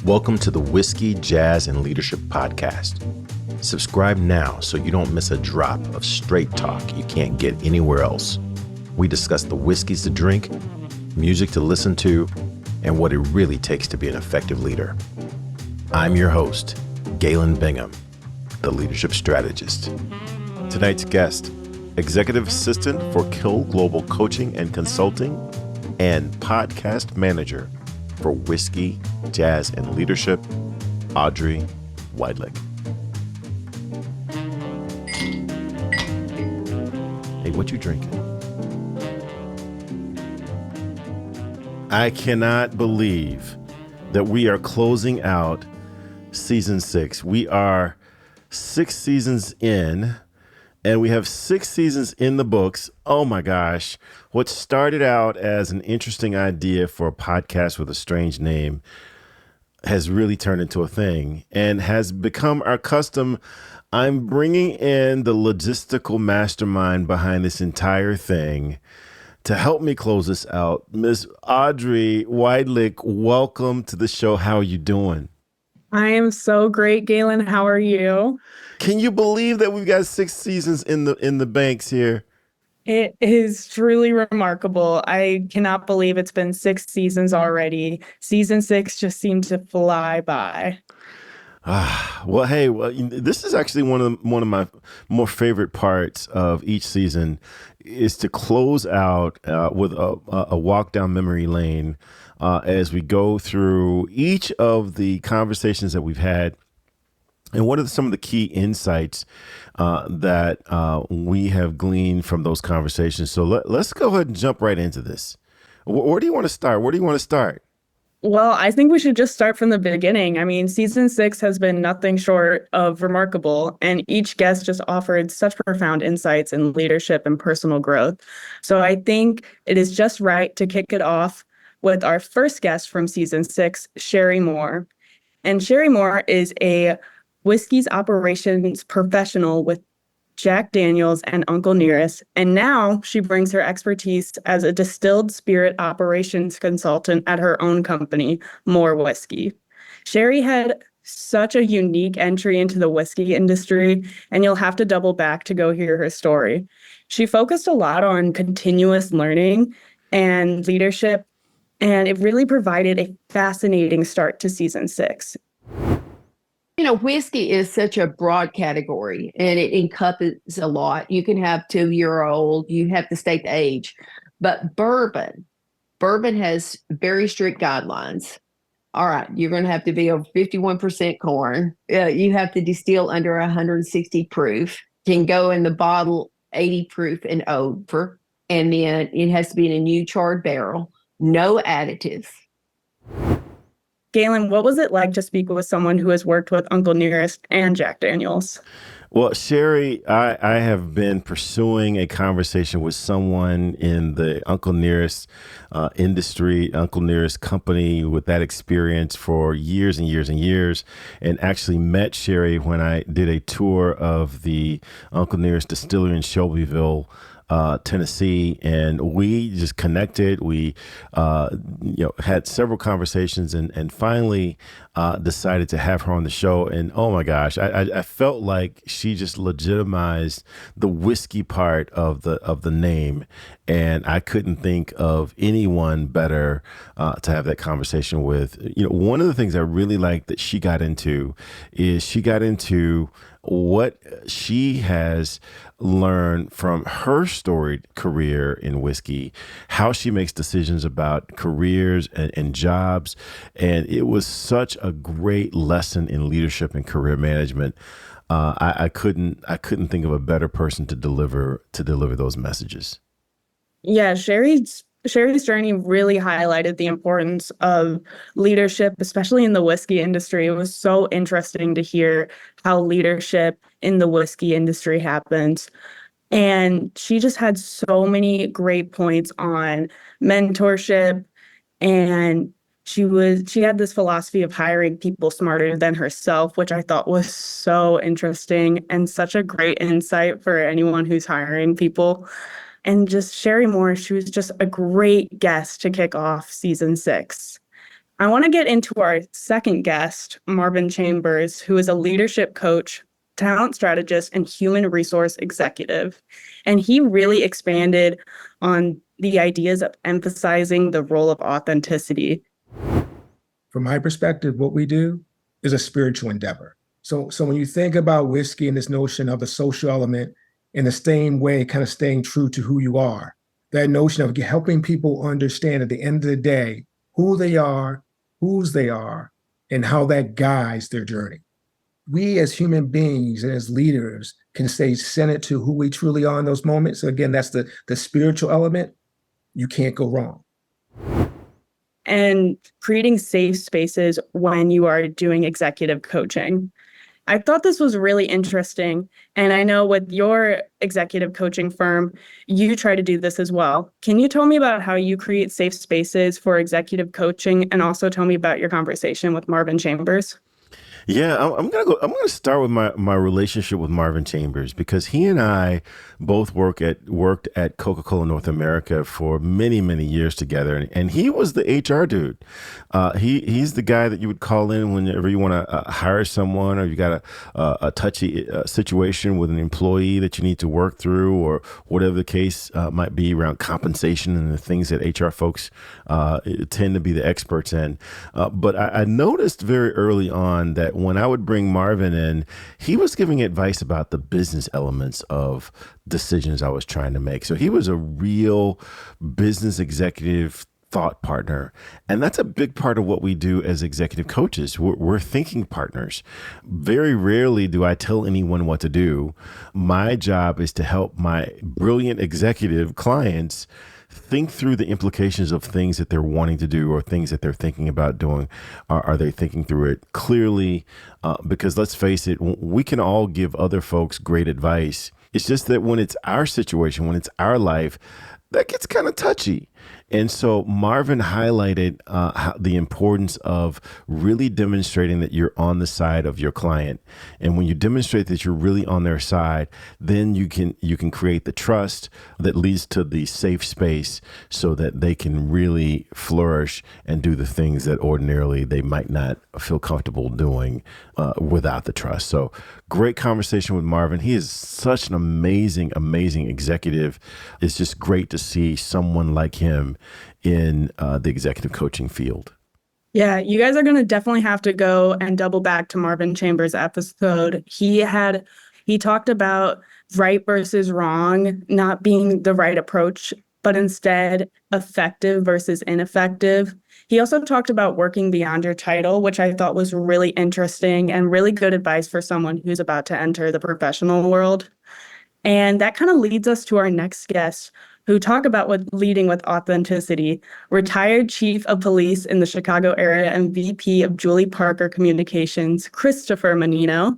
Welcome to the Whiskey, Jazz, and Leadership Podcast. Subscribe now so you don't miss a drop of straight talk you can't get anywhere else. We discuss the whiskeys to drink, music to listen to, and what it really takes to be an effective leader. I'm your host, Galen Bingham, the leadership strategist. Tonight's guest, Executive Assistant for Kill Global Coaching and Consulting and Podcast Manager for Whiskey, Jazz, and Leadership, Audrey Weidlick. Hey, what you drinking? I cannot believe that we are closing out season 6. We are 6 seasons in, and we have 6 seasons in the books. Oh my gosh. What started out as an interesting idea for a podcast with a strange name has really turned into a thing and has become our custom. I'm bringing in the logistical mastermind behind this entire thing to help me close this out. Miss Audrey Weidlick, welcome to the show. How are you doing? I am so great, Galen. How are you? Can you believe that we've got 6 seasons in the banks here? It is truly remarkable. I cannot believe it's been 6 seasons already. Season 6 just seemed to fly by. Well, hey, this is actually one of my more favorite parts of each season is to close out with a walk down memory lane as we go through each of the conversations that we've had. And what are some of the key insights that we have gleaned from those conversations? So let's go ahead and jump right into this. Where do you want to start? Well, I think we should just start from the beginning. I mean, season 6 has been nothing short of remarkable, and each guest just offered such profound insights in leadership and personal growth. So I think it is just right to kick it off with our first guest from season 6, Sherry Moore. And Sherry Moore is a whiskey's operations professional with Jack Daniels and Uncle Nearest, and now she brings her expertise as a distilled spirit operations consultant at her own company, Moore Whiskey. Sherry had such a unique entry into the whiskey industry, and you'll have to double back to go hear her story. She focused a lot on continuous learning and leadership, and it really provided a fascinating start to season 6. You know, whiskey is such a broad category and it encompasses a lot. You can have 2-year-old, you have to state the age, but bourbon has very strict guidelines. All right, you're going to have to be over 51% corn. You have to distill under 160 proof, can go in the bottle 80 proof and over, and then it has to be in a new charred barrel, no additives. Galen, what was it like to speak with someone who has worked with Uncle Nearest and Jack Daniels? Well, Sherry, I have been pursuing a conversation with someone in the Uncle Nearest industry, Uncle Nearest company with that experience for years and years and years, and actually met Sherry when I did a tour of the Uncle Nearest distillery in Shelbyville, Tennessee, and we just connected. We, had several conversations, and finally decided to have her on the show. And oh my gosh, I felt like she just legitimized the whiskey part of the name, and I couldn't think of anyone better to have that conversation with. You know, one of the things I really like that she got into what she has learned from her storied career in whiskey, how she makes decisions about careers and jobs. And it was such a great lesson in leadership and career management. I couldn't think of a better person to deliver those messages. Yeah, Sherry's journey really highlighted the importance of leadership, especially in the whiskey industry. It was so interesting to hear how leadership in the whiskey industry happens. And she just had so many great points on mentorship, and she had this philosophy of hiring people smarter than herself, which I thought was so interesting and such a great insight for anyone who's hiring people. And just Sherry Moore, she was just a great guest to kick off season 6. I want to get into our second guest, Marvin Chambers, who is a leadership coach, talent strategist, and human resource executive. And he really expanded on the ideas of emphasizing the role of authenticity. From my perspective, what we do is a spiritual endeavor. So when you think about whiskey and this notion of the social element in the same way, kind of staying true to who you are, that notion of helping people understand at the end of the day who they are, whose they are, and how that guides their journey. We as human beings and as leaders can stay centered to who we truly are in those moments. So again, that's the spiritual element. You can't go wrong. And creating safe spaces when you are doing executive coaching. I thought this was really interesting. And I know with your executive coaching firm, you try to do this as well. Can you tell me about how you create safe spaces for executive coaching, and also tell me about your conversation with Marvin Chambers? Yeah, I'm gonna start with my relationship with Marvin Chambers, because he and I both worked at Coca-Cola North America for many years together, and he was the HR dude. He's the guy that you would call in whenever you want to hire someone, or you got a touchy situation with an employee that you need to work through, or whatever the case might be around compensation and the things that HR folks tend to be the experts in. But I noticed very early on that when I would bring Marvin in, he was giving advice about the business elements of decisions I was trying to make. So he was a real business executive thought partner. And that's a big part of what we do as executive coaches. We're thinking partners. Very rarely do I tell anyone what to do. My job is to help my brilliant executive clients think through the implications of things that they're wanting to do or things that they're thinking about doing. Are they thinking through it clearly? Because let's face it, we can all give other folks great advice. It's just that when it's our situation, when it's our life, that gets kind of touchy. And so Marvin highlighted the importance of really demonstrating that you're on the side of your client. And when you demonstrate that you're really on their side, then you can create the trust that leads to the safe space so that they can really flourish and do the things that ordinarily they might not feel comfortable doing without the trust. So great conversation with Marvin. He is such an amazing executive. It's just great to see someone like him in the executive coaching field. Yeah, you guys are going to definitely have to go and double back to Marvin Chambers' episode. He talked about right versus wrong not being the right approach, but instead effective versus ineffective. He also talked about working beyond your title, which I thought was really interesting and really good advice for someone who's about to enter the professional world. And that kind of leads us to our next guest, who talk about leading with authenticity, retired chief of police in the Chicago area and VP of Julie Parker Communications, Christopher Menino.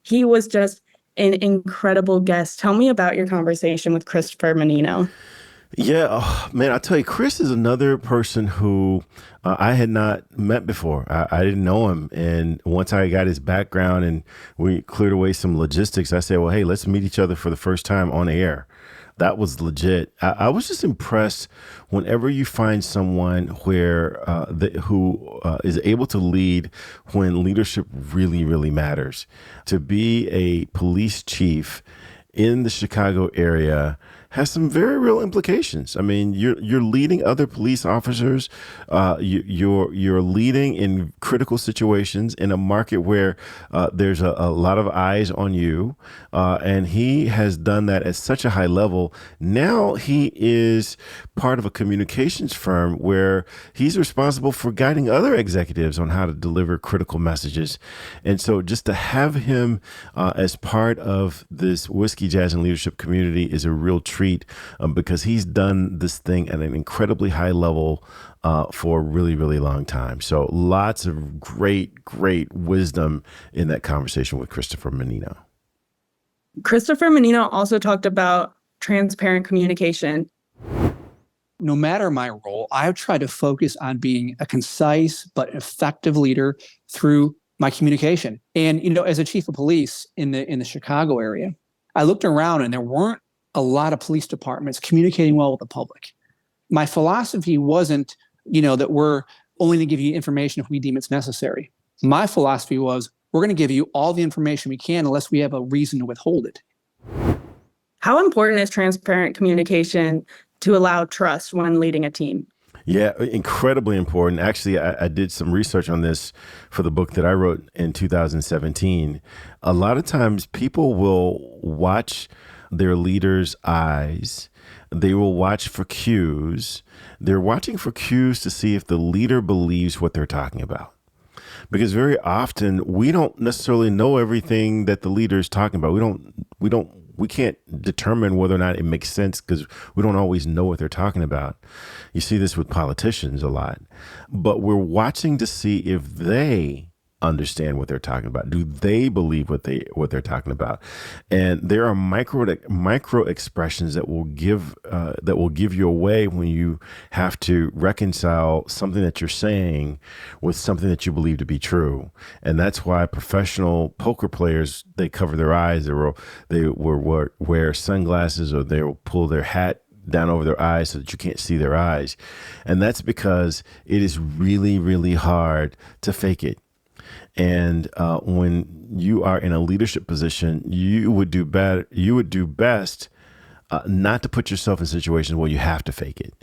He was just an incredible guest. Tell me about your conversation with Christopher Menino. Yeah, man, I'll tell you, Chris is another person who I had not met before. I didn't know him. And once I got his background and we cleared away some logistics, I said, well, hey, let's meet each other for the first time on air. That was legit. I was just impressed whenever you find someone who is able to lead when leadership really matters. To be a police chief in the Chicago area has some very real implications. I mean, you're leading other police officers. You're leading in critical situations in a market where there's a lot of eyes on you, and he has done that at such a high level. Now he is part of a communications firm where he's responsible for guiding other executives on how to deliver critical messages. And so just to have him as part of this whiskey, jazz, and leadership community is a real treat, because he's done this thing at an incredibly high level for a really long time. So lots of great wisdom in that conversation with Christopher Menino. Christopher Menino also talked about transparent communication. No matter my role, I've tried to focus on being a concise but effective leader through my communication. And, as a chief of police in the Chicago area, I looked around and there weren't a lot of police departments communicating well with the public. My philosophy wasn't, that we're only to give you information if we deem it's necessary. My philosophy was, we're going to give you all the information we can unless we have a reason to withhold it. How important is transparent communication to allow trust when leading a team? Yeah, incredibly important. Actually, I did some research on this for the book that I wrote in 2017. A lot of times people will watch their leader's eyes. They will watch for cues. They're watching for cues to see if the leader believes what they're talking about. Because very often we don't necessarily know everything that the leader is talking about. We can't determine whether or not it makes sense because we don't always know what they're talking about. You see this with politicians a lot, but we're watching to see if they understand what they're talking about. Do they believe what they're talking about? And there are micro expressions that will give you away when you have to reconcile something that you're saying with something that you believe to be true. And that's why professional poker players, they cover their eyes. They will wear sunglasses, or they will pull their hat down over their eyes so that you can't see their eyes. And that's because it is really, really hard to fake it. And when you are in a leadership position, you would do better. You would do best not to put yourself in situations where you have to fake it,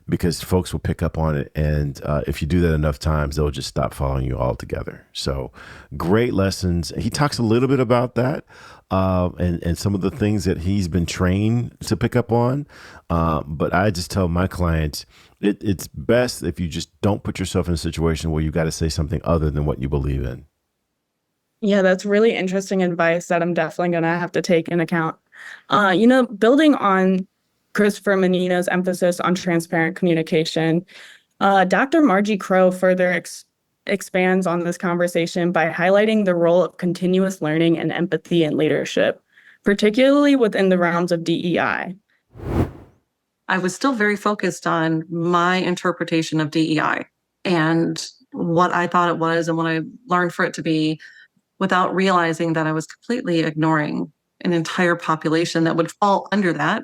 because folks will pick up on it. And if you do that enough times, they'll just stop following you altogether. So great lessons. He talks a little bit about that and some of the things that he's been trained to pick up on. But I just tell my clients, it's best if you just don't put yourself in a situation where you got to say something other than what you believe in. Yeah, that's really interesting advice that I'm definitely going to have to take into account. Building on Christopher Menino's emphasis on transparent communication, Dr. Margie Crow further expands on this conversation by highlighting the role of continuous learning and empathy in leadership, particularly within the realms of DEI. I was still very focused on my interpretation of DEI and what I thought it was and what I learned for it to be, without realizing that I was completely ignoring an entire population that would fall under that.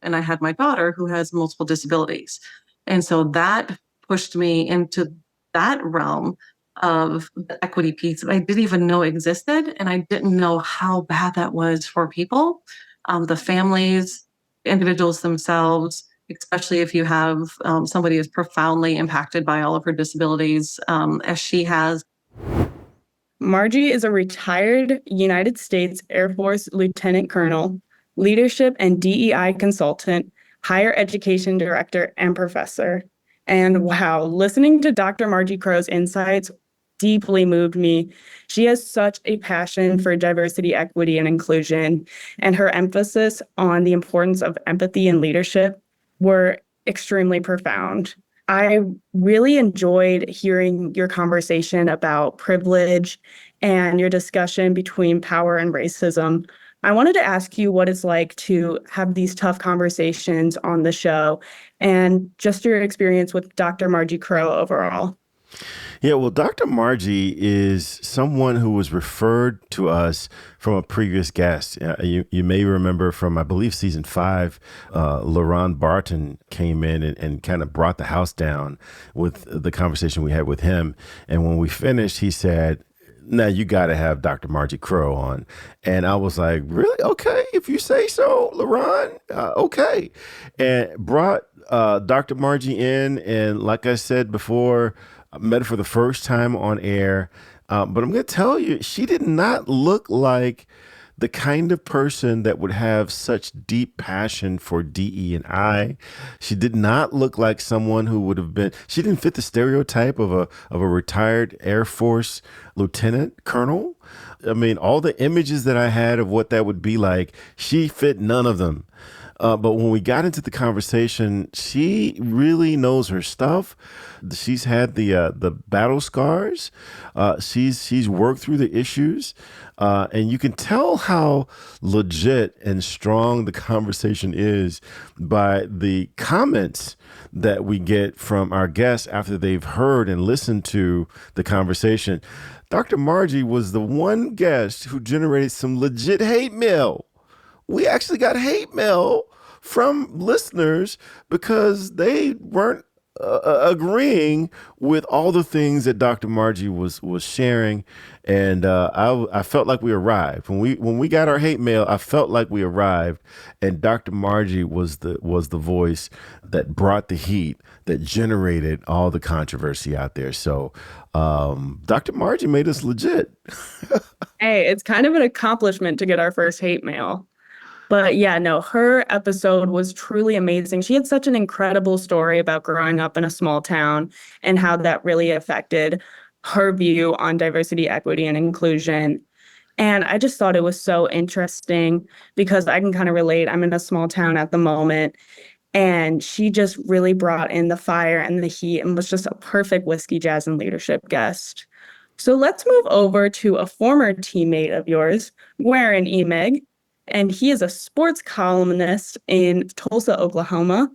And I had my daughter who has multiple disabilities. And so that pushed me into that realm of the equity piece that I didn't even know existed. And I didn't know how bad that was for people, the families, individuals themselves, especially if you have somebody who's profoundly impacted by all of her disabilities, as she has. Margie is a retired United States Air Force Lieutenant Colonel, leadership and DEI consultant, higher education director, and professor. And wow, listening to Dr. Margie Crow's insights deeply moved me. She has such a passion for diversity, equity, and inclusion, and her emphasis on the importance of empathy and leadership were extremely profound. I really enjoyed hearing your conversation about privilege and your discussion between power and racism. I wanted to ask you what it's like to have these tough conversations on the show and just your experience with Dr. Margie Crow overall. Yeah, well, Dr. Margie is someone who was referred to us from a previous guest. You may remember from, I believe, season 5, LaRon Barton came in and kind of brought the house down with the conversation we had with him. And when we finished, he said, "Now you got to have Dr. Margie Crow on." And I was like, "Really? Okay, if you say so, LaRon, okay." And brought Dr. Margie in. And like I said before, I met her for the first time on air. But I'm going to tell you, she did not look like the kind of person that would have such deep passion for DE&I. She did not look like someone who would have been, she didn't fit the stereotype of a retired Air Force lieutenant colonel. I mean, all the images that I had of what that would be like, she fit none of them. But when we got into the conversation, she really knows her stuff. She's had the battle scars. She's worked through the issues. And you can tell how legit and strong the conversation is by the comments that we get from our guests after they've heard and listened to the conversation. Dr. Margie was the one guest who generated some legit hate mail. We actually got hate mail from listeners because they weren't agreeing with all the things that Dr. Margie was sharing, and I felt like we arrived when we got our hate mail. I felt like we arrived, and Dr. Margie was the voice that brought the heat, that generated all the controversy out there. So Dr. Margie made us legit. Hey, it's kind of an accomplishment to get our first hate mail. But yeah, no, her episode was truly amazing. She had such an incredible story about growing up in a small town and how that really affected her view on diversity, equity, and inclusion. And I just thought it was so interesting because I can kind of relate. I'm in a small town at the moment, and she just really brought in the fire and the heat and was just a perfect whiskey, jazz, and leadership guest. So let's move over to a former teammate of yours, Warren Emig, and he is a sports columnist in Tulsa, Oklahoma.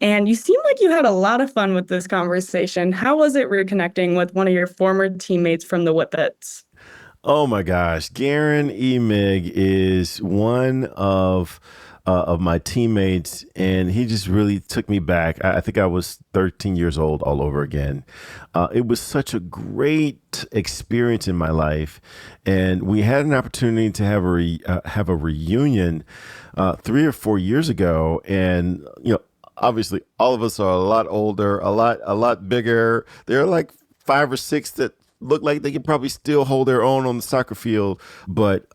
And you seem like you had a lot of fun with this conversation. How was it reconnecting with one of your former teammates from the Whippets? Oh my gosh, Garen Emig is one of my teammates, and he just really took me back. I think I was 13 years old all over again. It was such a great experience in my life, and we had an opportunity to have a reunion 3 or 4 years ago, and obviously all of us are a lot older, a lot bigger. There are like 5 or 6 that look like they could probably still hold their own on the soccer field. But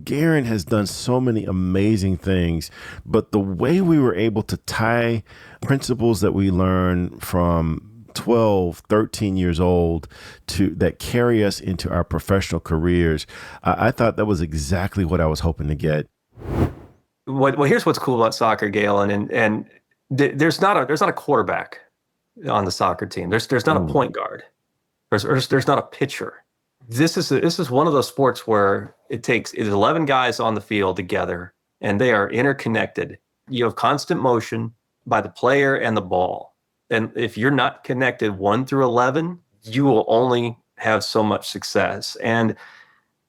Garen has done so many amazing things. But the way we were able to tie principles that we learned from 12, 13 years old that carry us into our professional careers, I thought that was exactly what I was hoping to get. Well, here's what's cool about soccer, Galen, and there's not a quarterback on the soccer team. There's not a point guard. There's not a pitcher. This is one of those sports where it's 11 guys on the field together, and they are interconnected. You have constant motion by the player and the ball. And if you're not connected 1 through 11, you will only have so much success. And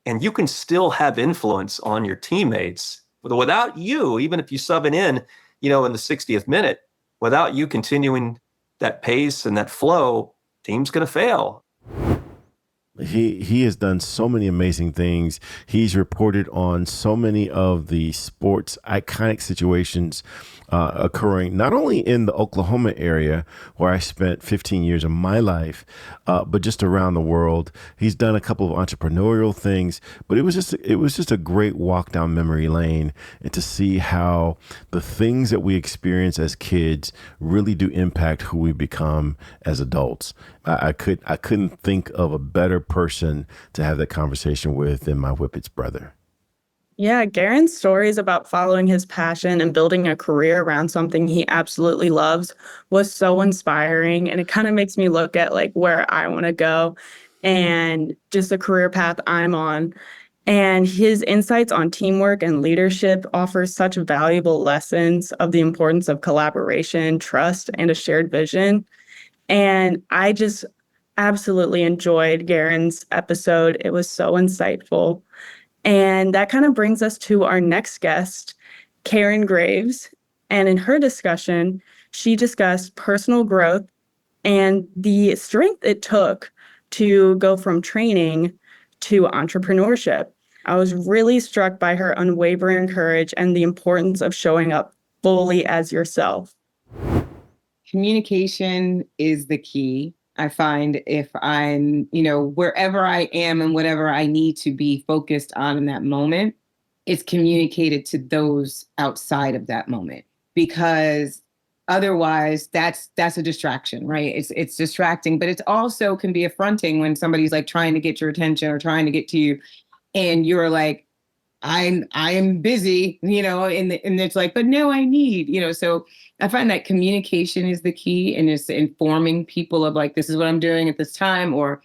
you can still have influence on your teammates. Without you, even if you sub it in the 60th minute, without you continuing that pace and that flow, team's going to fail. He has done so many amazing things. He's reported on so many of the sports iconic situations occurring not only in the Oklahoma area, where I spent 15 years of my life, but just around the world. He's done a couple of entrepreneurial things, but it was just a great walk down memory lane, and to see how the things that we experience as kids really do impact who we become as adults. I couldn't think of a better person to have that conversation with than my Whippets brother. Yeah, Garen's stories about following his passion and building a career around something he absolutely loves was so inspiring. And it kind of makes me look at like where I want to go and just the career path I'm on. And his insights on teamwork and leadership offer such valuable lessons of the importance of collaboration, trust, and a shared vision. And I just absolutely enjoyed Garen's episode. It was so insightful. And that kind of brings us to our next guest, Karen Graves. And in her discussion, she discussed personal growth and the strength it took to go from training to entrepreneurship. I was really struck by her unwavering courage and the importance of showing up fully as yourself. Communication is the key. I find if I'm, wherever I am and whatever I need to be focused on in that moment, it's communicated to those outside of that moment, because otherwise that's a distraction, right? It's distracting, but it's also can be affronting when somebody's like trying to get your attention or trying to get to you, and you're like, I am busy, and it's like, but no, I need, so I find that communication is the key, and it's informing people of like, this is what I'm doing at this time, or,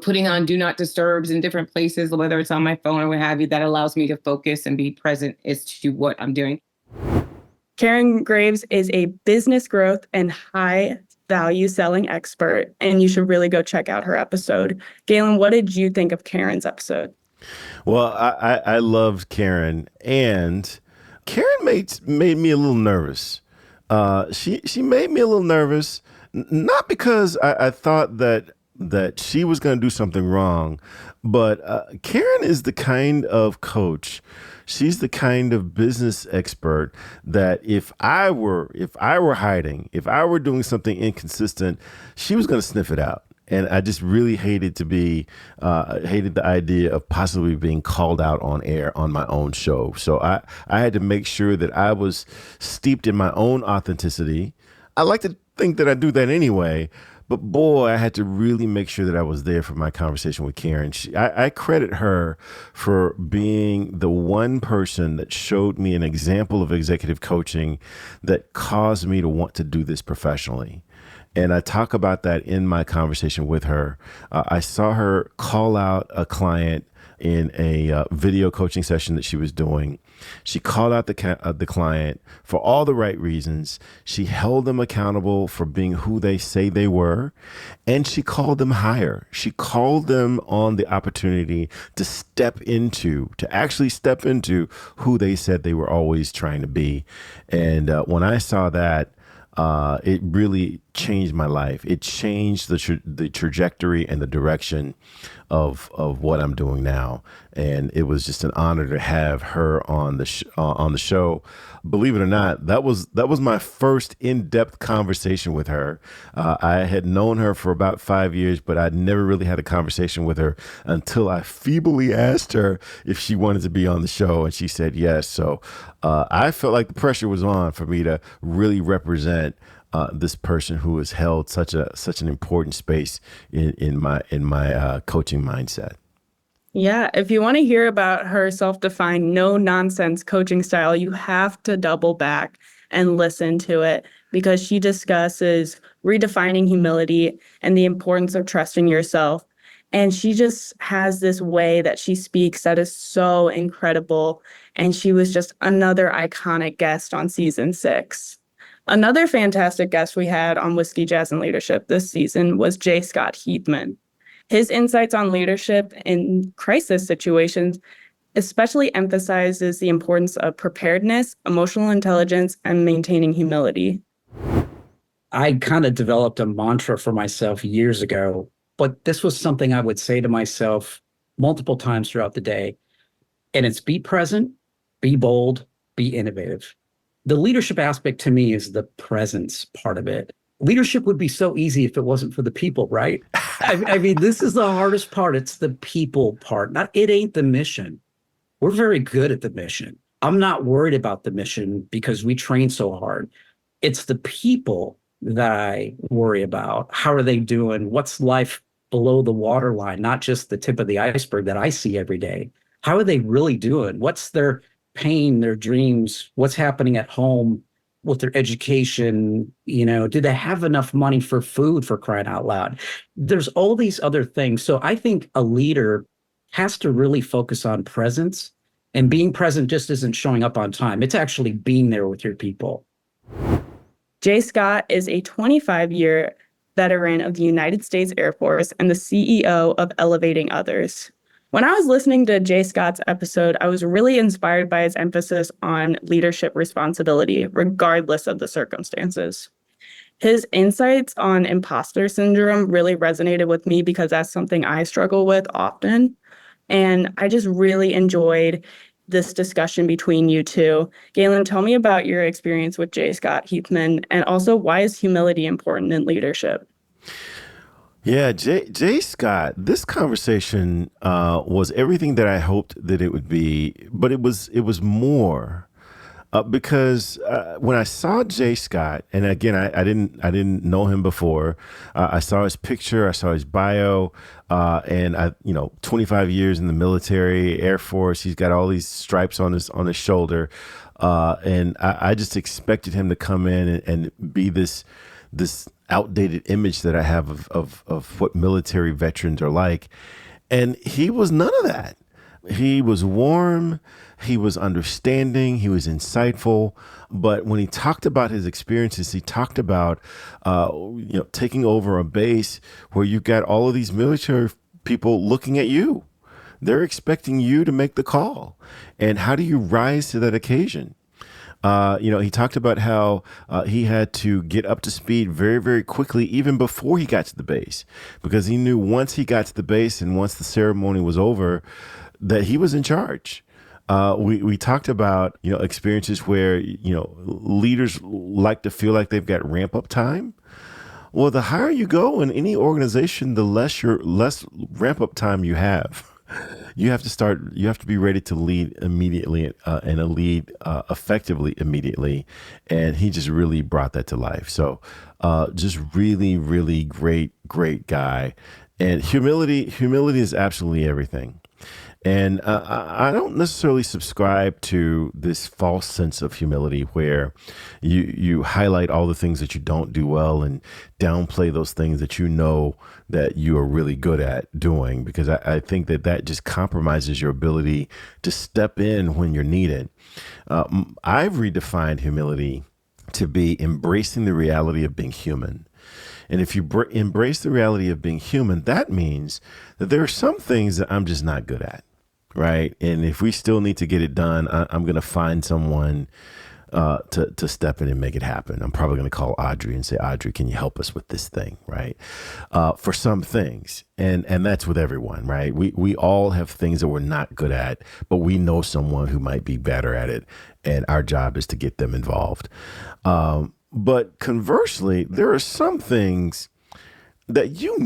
putting on do not disturbs in different places, whether it's on my phone or what have you, that allows me to focus and be present as to what I'm doing. Karen Graves is a business growth and high value selling expert, and you should really go check out her episode. Galen, what did you think of Karen's episode? Well, I loved Karen, and Karen made me a little nervous She made me a little nervous, not because I thought that she was going to do something wrong, but Karen is the kind of coach. She's the kind of business expert that if I were hiding, if I were doing something inconsistent, she was going to sniff it out. And I just really hated the idea of possibly being called out on air on my own show. So I had to make sure that I was steeped in my own authenticity. I like to think that I do that anyway, but boy, I had to really make sure that I was there for my conversation with Karen. I credit her for being the one person that showed me an example of executive coaching that caused me to want to do this professionally. And I talk about that in my conversation with her. I saw her call out a client in a video coaching session that she was doing. She called out the client for all the right reasons. She held them accountable for being who they say they were, and she called them higher. She called them on the opportunity to actually step into who they said they were always trying to be. And when I saw that, it really changed my life. It changed the trajectory and the direction of what I'm doing now. And it was just an honor to have her on the show. Believe it or not, that was my first in-depth conversation with her. I had known her for about 5 years, but I'd never really had a conversation with her until I feebly asked her if she wanted to be on the show, and she said yes. So I felt like the pressure was on for me to really represent this person who has held such an important space in my coaching mindset. Yeah, if you want to hear about her self-defined, no-nonsense coaching style, you have to double back and listen to it, because she discusses redefining humility and the importance of trusting yourself. And she just has this way that she speaks that is so incredible. And she was just another iconic guest on season 6. Another fantastic guest we had on Whiskey, Jazz, and Leadership this season was J. Scott Heathman. His insights on leadership in crisis situations especially emphasizes the importance of preparedness, emotional intelligence, and maintaining humility. I kind of developed a mantra for myself years ago, but this was something I would say to myself multiple times throughout the day. And it's be present, be bold, be innovative. The leadership aspect to me is the presence part of it. Leadership would be so easy if it wasn't for the people, right? I mean, this is the hardest part. It's the people part. It ain't the mission. We're very good at the mission. I'm not worried about the mission because we train so hard. It's the people that I worry about. How are they doing? What's life below the waterline? Not just the tip of the iceberg that I see every day. How are they really doing? What's their pain, their dreams? What's happening at home with their education? Do they have enough money for food, for crying out loud? There's all these other things. So I think a leader has to really focus on presence, and being present just isn't showing up on time. It's actually being there with your people. Jay Scott is a 25-year veteran of the United States Air Force and the CEO of Elevating Others. When I was listening to Jay Scott's episode, I was really inspired by his emphasis on leadership responsibility, regardless of the circumstances. His insights on imposter syndrome really resonated with me because that's something I struggle with often. And I just really enjoyed this discussion between you two. Galen, tell me about your experience with J. Scott Heathman, and also why is humility important in leadership? Yeah, J. Scott, this conversation was everything that I hoped that it would be, but it was more. Because when I saw J. Scott, and again, I didn't know him before. I saw his picture, I saw his bio, and 25 years in the military, Air Force. He's got all these stripes on his shoulder, and I just expected him to come in and be this outdated image that I have of what military veterans are like, and he was none of that. He was warm, he was understanding, he was insightful. But when he talked about his experiences, he talked about, taking over a base where you've got all of these military people looking at you. They're expecting you to make the call. And how do you rise to that occasion? He talked about how he had to get up to speed very, very quickly, even before he got to the base, because he knew once he got to the base and once the ceremony was over, that he was in charge. We talked about, experiences where, leaders like to feel like they've got ramp up time. Well, the higher you go in any organization, the less ramp up time you have. You have to be ready to lead immediately and lead effectively immediately. And he just really brought that to life. So just really, really great guy. And humility is absolutely everything. And I don't necessarily subscribe to this false sense of humility where you highlight all the things that you don't do well and downplay those things that you know that you are really good at doing, because I think that just compromises your ability to step in when you're needed. I've redefined humility to be embracing the reality of being human. And if you embrace the reality of being human, that means that there are some things that I'm just not good at, right? And if we still need to get it done, I'm going to find someone to step in and make it happen. I'm probably going to call Audrey and say, Audrey, can you help us with this thing, right? For some things. And that's with everyone, right? We all have things that we're not good at, but we know someone who might be better at it. And our job is to get them involved. But conversely, there are some things that you're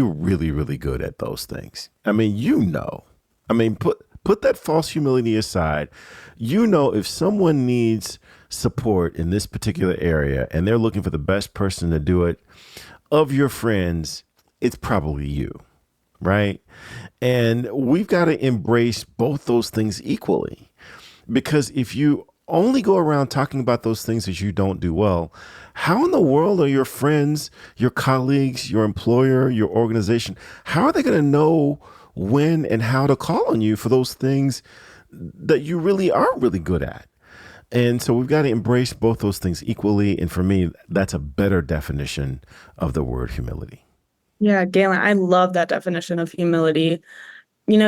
really, really good at those things. I mean, put that false humility aside. If someone needs support in this particular area and they're looking for the best person to do it, of your friends, it's probably you, right? And we've got to embrace both those things equally, because if you only go around talking about those things that you don't do well, how in the world are your friends, your colleagues, your employer, your organization, how are they going to know when and how to call on you for those things that you really are really good at? And so we've got to embrace both those things equally. And for me, that's a better definition of the word humility. Yeah, Galen, I love that definition of humility.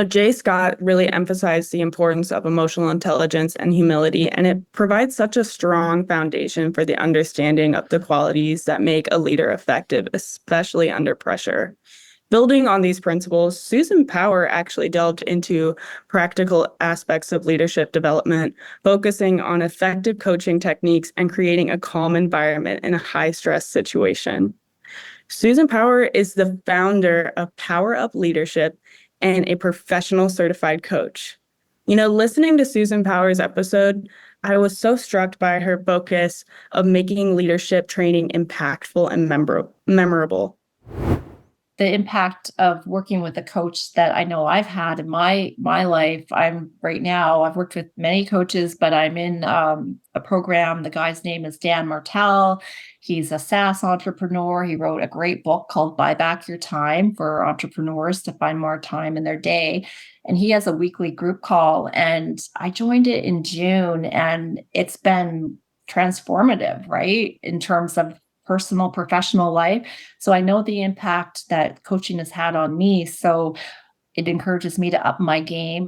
Jay Scott really emphasized the importance of emotional intelligence and humility, and it provides such a strong foundation for the understanding of the qualities that make a leader effective, especially under pressure. Building on these principles, Susan Power actually delved into practical aspects of leadership development, focusing on effective coaching techniques and creating a calm environment in a high-stress situation. Susan Power is the founder of Power Up Leadership and a professional certified coach. Listening to Susan Power's episode, I was so struck by her focus of making leadership training impactful and memorable. The impact of working with a coach that I know I've had in my life. I've worked with many coaches, but I'm in a program. The guy's name is Dan Martell. He's a SaaS entrepreneur. He wrote a great book called Buy Back Your Time for entrepreneurs to find more time in their day. And he has a weekly group call. And I joined it in June, and it's been transformative, right? In terms of personal, professional life. So I know the impact that coaching has had on me. So it encourages me to up my game.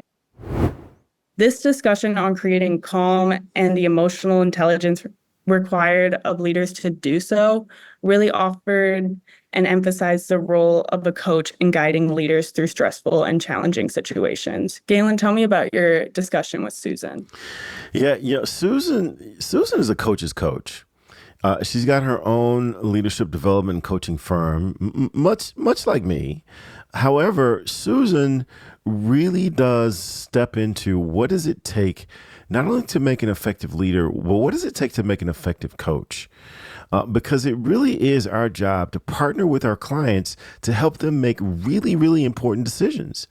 This discussion on creating calm and the emotional intelligence required of leaders to do so really offered and emphasized the role of a coach in guiding leaders through stressful and challenging situations. Galen, tell me about your discussion with Susan. Yeah, Susan is a coach's coach. She's got her own leadership development and coaching firm, much like me. However, Susan really does step into what does it take not only to make an effective leader, but what does it take to make an effective coach? Because it really is our job to partner with our clients to help them make really, really important decisions.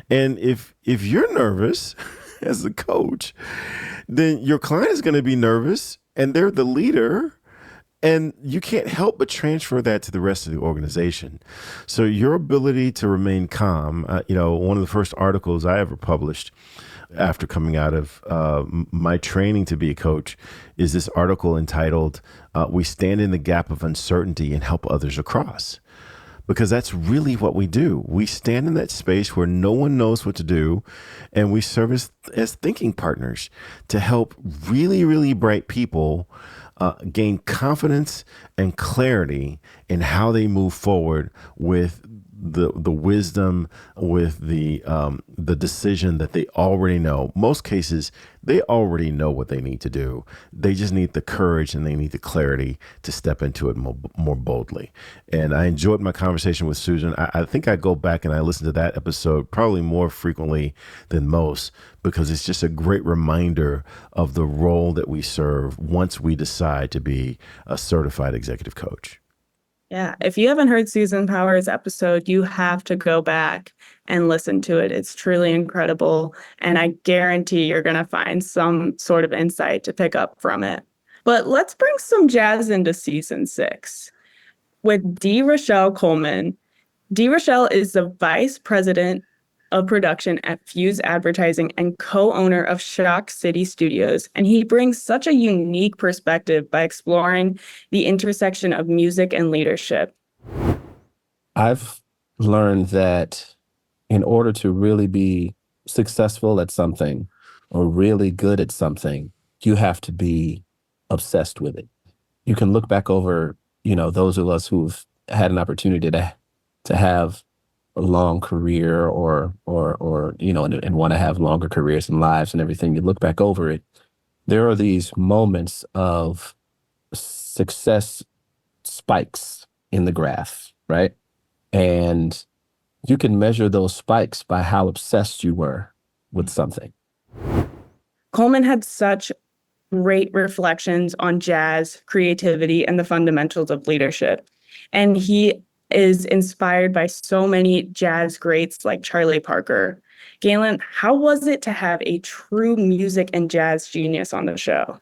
And if you're nervous as a coach, then your client is going to be nervous, and they're the leader. And you can't help but transfer that to the rest of the organization. So your ability to remain calm, one of the first articles I ever published after coming out of my training to be a coach is this article entitled, We Stand in the Gap of Uncertainty and Help Others Across. because that's really what we do. We stand in that space where no one knows what to do, and we serve as thinking partners to help really, really bright people gain confidence and clarity in how they move forward with the wisdom, with the decision that they already know. Most cases, they already know what they need to do. They just need the courage and they need the clarity to step into it more boldly. And I enjoyed my conversation with Susan. I think I go back and I listen to that episode probably more frequently than most, because it's just a great reminder of the role that we serve once we decide to be a certified executive coach. Yeah, if you haven't heard Susan Powers' episode, you have to go back and listen to it. It's truly incredible, and I guarantee you're going to find some sort of insight to pick up from it. But let's bring some jazz into season 6 with D. Rochelle Coleman. D. Rochelle is the vice president of production at Fuse Advertising and co-owner of Shock City Studios. And he brings such a unique perspective by exploring the intersection of music and leadership. I've learned that in order to really be successful at something or really good at something, you have to be obsessed with it. You can look back over, those of us who've had an opportunity to have a long career or and want to have longer careers and lives and everything. You look back over it, there are these moments of success spikes in the graph, right? And you can measure those spikes by how obsessed you were with something. Coleman had such great reflections on jazz, creativity, and the fundamentals of leadership. And he is inspired by so many jazz greats like Charlie Parker. Galen, how was it to have a true music and jazz genius on the show?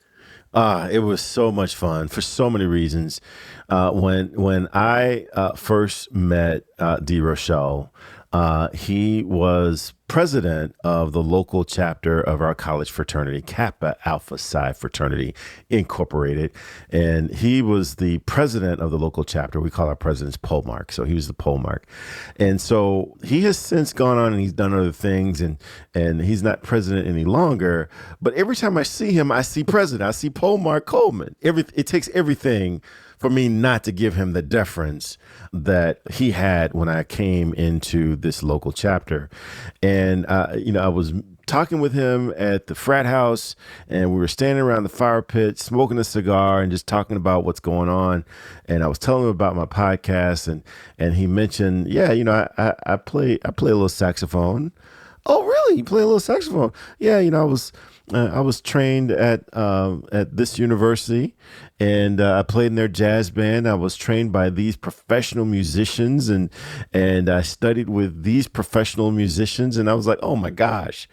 It was so much fun for so many reasons. When I first met D. Rochelle, he was president of the local chapter of our college fraternity, Kappa Alpha Psi Fraternity Incorporated. And he was the president of the local chapter. We call our presidents Polemark. So he was the Polemark. And so he has since gone on and he's done other things, and he's not president any longer. But every time I see him, I see president. I see Polemark Coleman. It takes everything for me not to give him the deference that he had when I came into this local chapter. And, I was talking with him at the frat house, and we were standing around the fire pit, smoking a cigar and just talking about what's going on. And I was telling him about my podcast, and he mentioned, I play a little saxophone. Oh, really? You play a little saxophone? Yeah, I was trained at this university, and I played in their jazz band. I was trained by these professional musicians, and I studied with these professional musicians. And I was like, oh my gosh,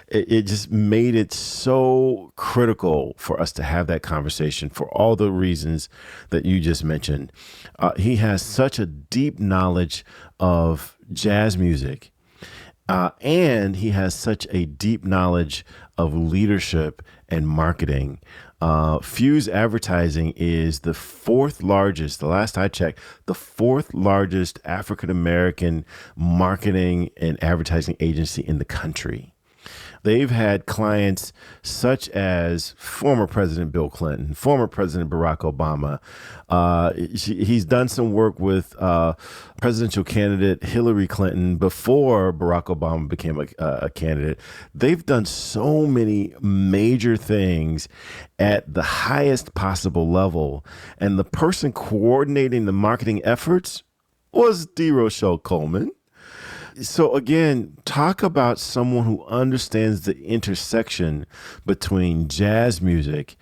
it just made it so critical for us to have that conversation for all the reasons that you just mentioned. He has such a deep knowledge of jazz music. And he has such a deep knowledge of leadership and marketing. Fuse Advertising is the fourth largest, the last I checked, the fourth largest African-American marketing and advertising agency in the country. They've had clients such as former President Bill Clinton, former President Barack Obama. He's done some work with presidential candidate Hillary Clinton before Barack Obama became a candidate. They've done so many major things at the highest possible level. And the person coordinating the marketing efforts was D. Rochelle Coleman. So again, talk about someone who understands the intersection between jazz music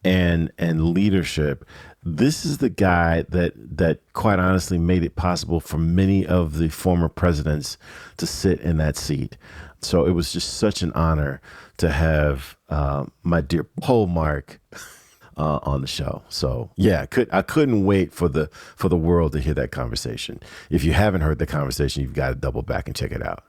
and leadership. This is the guy that quite honestly made it possible for many of the former presidents to sit in that seat. So it was just such an honor to have my dear Polemark on the show. So yeah, I couldn't wait for the world to hear that conversation. If you haven't heard the conversation, you've got to double back and check it out.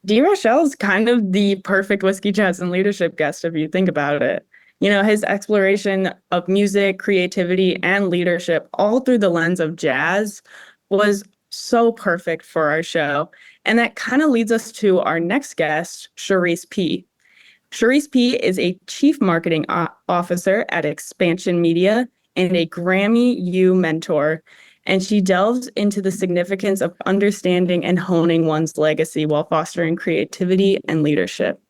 D. Rochelle's kind of the perfect whiskey, jazz, and leadership guest if you think about it. His exploration of music, creativity, and leadership all through the lens of jazz was So perfect for our show. And that kind of leads us to our next guest, Charisse P. Charisse P is a chief marketing officer at Expansion Media and a Grammy U mentor. And she delves into the significance of understanding and honing one's legacy while fostering creativity and leadership.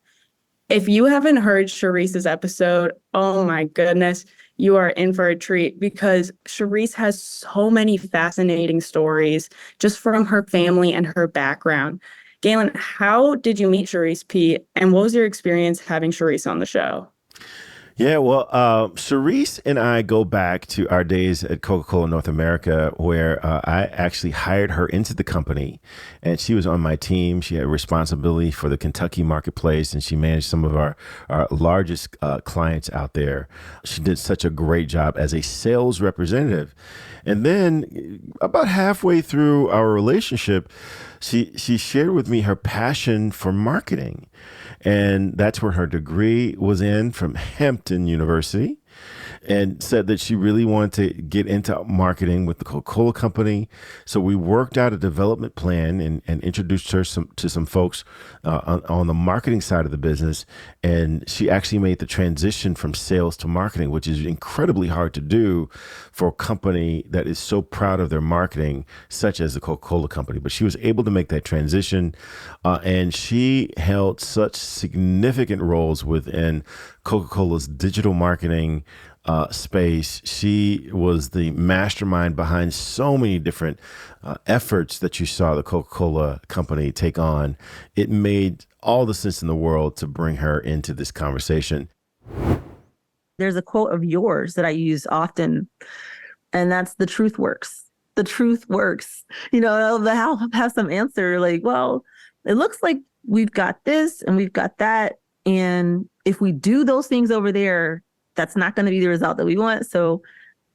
If you haven't heard Charisse's episode, oh my goodness, you are in for a treat because Charisse has so many fascinating stories just from her family and her background. Galen, how did you meet Charisse P. and what was your experience having Charisse on the show? Yeah, well, Charisse and I go back to our days at Coca-Cola North America, where I actually hired her into the company, and she was on my team. She had responsibility for the Kentucky marketplace, and she managed some of our largest clients out there. She did such a great job as a sales representative. And then about halfway through our relationship, she shared with me her passion for marketing. And that's where her degree was in from Hampton University, and said that she really wanted to get into marketing with the Coca-Cola Company. So we worked out a development plan and introduced her to some folks on the marketing side of the business. And she actually made the transition from sales to marketing, which is incredibly hard to do for a company that is so proud of their marketing, such as the Coca-Cola Company. But she was able to make that transition, and she held such significant roles within Coca-Cola's digital marketing space. She was the mastermind behind so many different efforts that you saw the Coca-Cola Company take on. It made all the sense in the world to bring her into this conversation. There's a quote of yours that I use often, and that's "the truth works." The truth works. I'll have some answer like, well, it looks like we've got this and we've got that. And if we do those things over there, that's not going to be the result that we want. So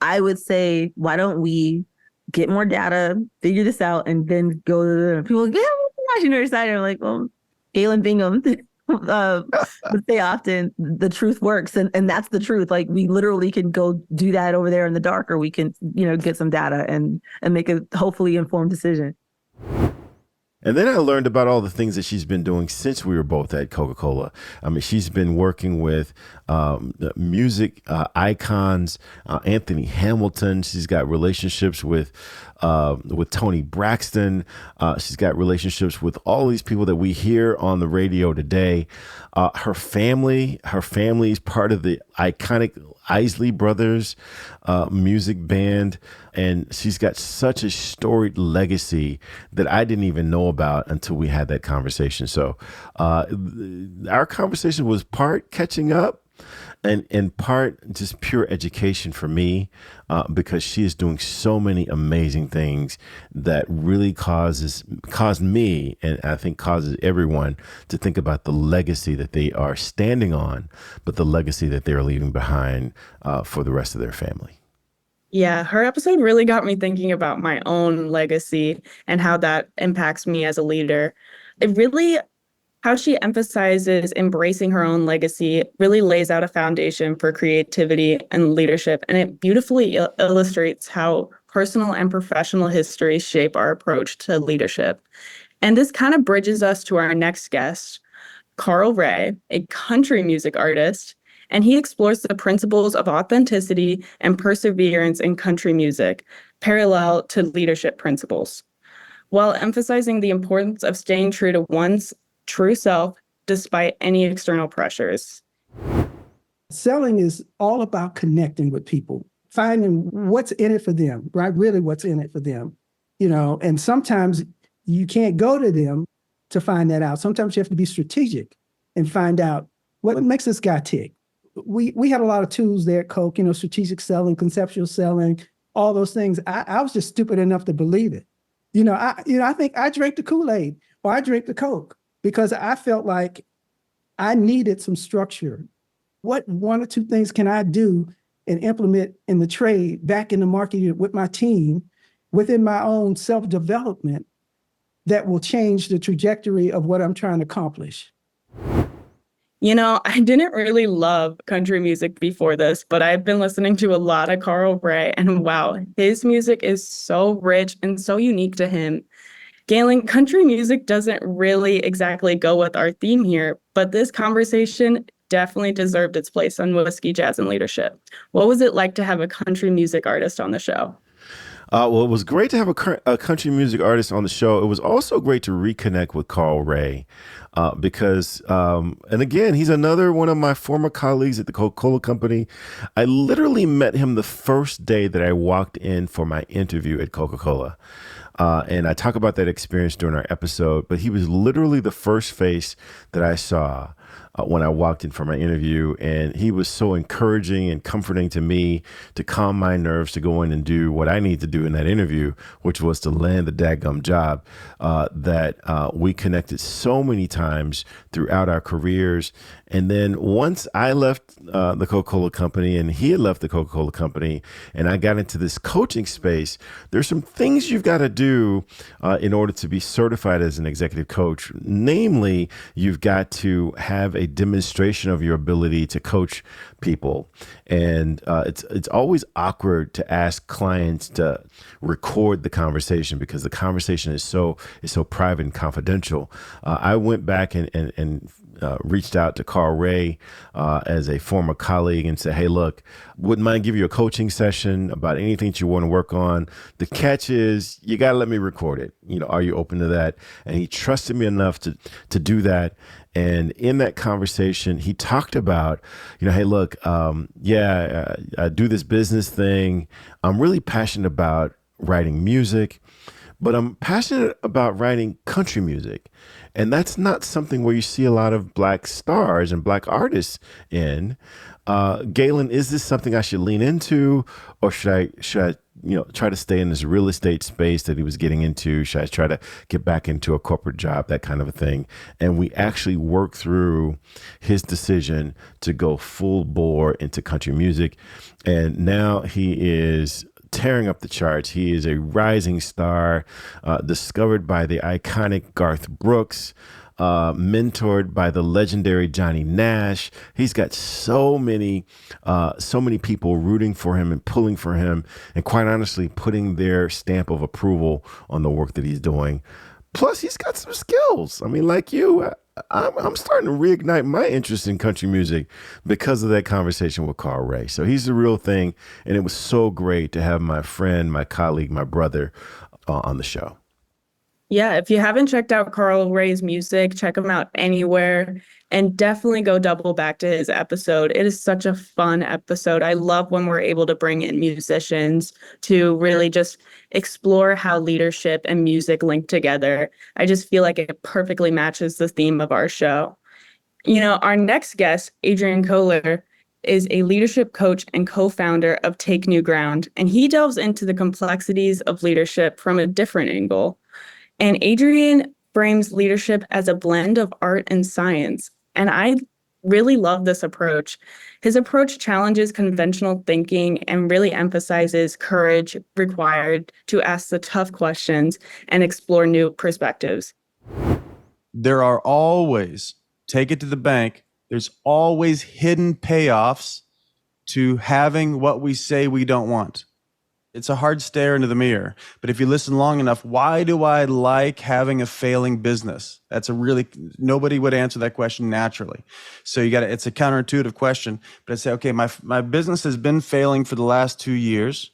I would say, why don't we get more data, figure this out, and then go to the people like, yeah, you're excited. I'm like, well, Galen Bingham would say often, the truth works. And that's the truth. Like, we literally can go do that over there in the dark, or we can, get some data and make a hopefully informed decision. And then I learned about all the things that she's been doing since we were both at Coca-Cola. I mean, she's been working with music icons, Anthony Hamilton. She's got relationships with Tony Braxton. She's got relationships with all these people that we hear on the radio today. Her family is part of the iconic Isley Brothers music band. And she's got such a storied legacy that I didn't even know about until we had that conversation. So our conversation was part catching up and in part just pure education for me, because she is doing so many amazing things that really caused me, and I think causes everyone, to think about the legacy that they are standing on, but the legacy that they're leaving behind for the rest of their family. Yeah, her episode really got me thinking about my own legacy and how that impacts me as a leader. How she emphasizes embracing her own legacy really lays out a foundation for creativity and leadership. And it beautifully illustrates how personal and professional histories shape our approach to leadership. And this kind of bridges us to our next guest, Carl Ray, a country music artist. And he explores the principles of authenticity and perseverance in country music, parallel to leadership principles, while emphasizing the importance of staying true to one's true self despite any external pressures. Selling is all about connecting with people, finding what's in it for them, right? Really what's in it for them, and sometimes you can't go to them to find that out. Sometimes you have to be strategic and find out what makes this guy tick. We had a lot of tools there at Coke, strategic selling, conceptual selling, all those things. I was just stupid enough to believe it. I think I drank the Kool-Aid or I drank the Coke because I felt like I needed some structure. What one or two things can I do and implement in the trade, back in the market with my team, within my own self-development, that will change the trajectory of what I'm trying to accomplish? I didn't really love country music before this, but I've been listening to a lot of Carl Ray, and wow, his music is so rich and so unique to him. Galen, country music doesn't really exactly go with our theme here, but this conversation definitely deserved its place on Whiskey, Jazz, and Leadership. What was it like to have a country music artist on the show? Well, it was great to have a country music artist on the show. It was also great to reconnect with Carl Ray because, and again, he's another one of my former colleagues at the Coca-Cola Company. I literally met him the first day that I walked in for my interview at Coca-Cola. And I talk about that experience during our episode, but he was literally the first face that I saw when I walked in for my interview. And he was so encouraging and comforting to me to calm my nerves to go in and do what I need to do in that interview, which was to land the dadgum job, that we connected so many times throughout our careers. And then once I left the Coca-Cola Company and he had left the Coca-Cola Company and I got into this coaching space, there's some things you've got to do in order to be certified as an executive coach. Namely, you've got to have a demonstration of your ability to coach people. And it's always awkward to ask clients to record the conversation because the conversation is so private and confidential. I went back and reached out to Carl Ray as a former colleague and said, hey, look, wouldn't mind give you a coaching session about anything that you want to work on. The catch is you got to let me record it. Are you open to that? And he trusted me enough to do that. And in that conversation, he talked about, hey, look, I do this business thing. I'm really passionate about writing music, but I'm passionate about writing country music. And that's not something where you see a lot of Black stars and Black artists in. Galen, is this something I should lean into, or should I try to stay in this real estate space that he was getting into? Should I try to get back into a corporate job, that kind of a thing? And we actually worked through his decision to go full bore into country music. And now he is tearing up the charts. He is a rising star, discovered by the iconic Garth Brooks, mentored by the legendary Johnny Nash. He's got so many people rooting for him and pulling for him, and quite honestly, putting their stamp of approval on the work that he's doing. Plus, he's got some skills. I mean, like you, I'm starting to reignite my interest in country music because of that conversation with Carl Ray. So he's the real thing, and it was so great to have my friend, my colleague, my brother on the show. Yeah, if you haven't checked out Carl Ray's music, check him out anywhere, and definitely go double back to his episode. It is such a fun episode. I love when we're able to bring in musicians to really just explore how leadership and music link together. I just feel like it perfectly matches the theme of our show. Our next guest, Adrian Kohler, is a leadership coach and co-founder of Take New Ground, and he delves into the complexities of leadership from a different angle. And Adrian frames leadership as a blend of art and science. And I really love this approach. His approach challenges conventional thinking and really emphasizes courage required to ask the tough questions and explore new perspectives. There are always, take it to the bank, there's always hidden payoffs to having what we say we don't want. It's a hard stare into the mirror. But if you listen long enough, why do I like having a failing business? Nobody would answer that question naturally. So it's a counterintuitive question. But I say, okay, my business has been failing for the last 2 years.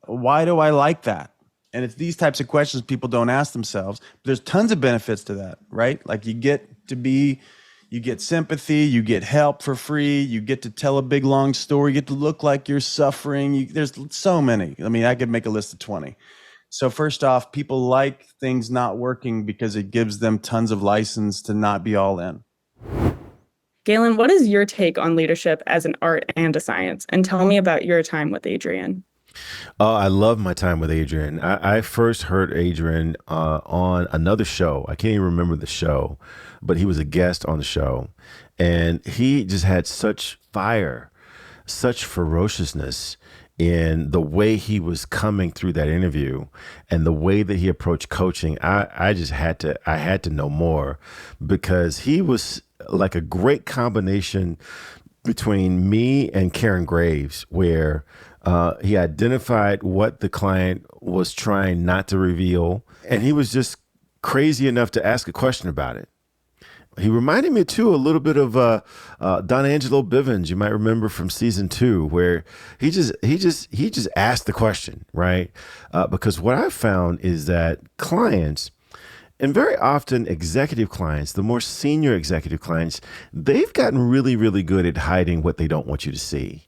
Why do I like that? And it's these types of questions people don't ask themselves. But there's tons of benefits to that, right? Like you get sympathy, you get help for free, you get to tell a big long story, you get to look like you're suffering. There's so many. I mean, I could make a list of 20. So first off, people like things not working because it gives them tons of license to not be all in. Galen, what is your take on leadership as an art and a science? And tell me about your time with Adrian. Oh, I love my time with Adrian. I first heard Adrian on another show. I can't even remember the show, but he was a guest on the show. And he just had such fire, such ferociousness in the way he was coming through that interview and the way that he approached coaching. I had to know more because he was like a great combination between me and Karen Graves, where he identified what the client was trying not to reveal, and he was just crazy enough to ask a question about it. He reminded me too a little bit of Don Angelo Bivens. You might remember from season 2, where he just asked the question, right? Because what I've found is that clients, and very often executive clients, the more senior executive clients, they've gotten really, really good at hiding what they don't want you to see.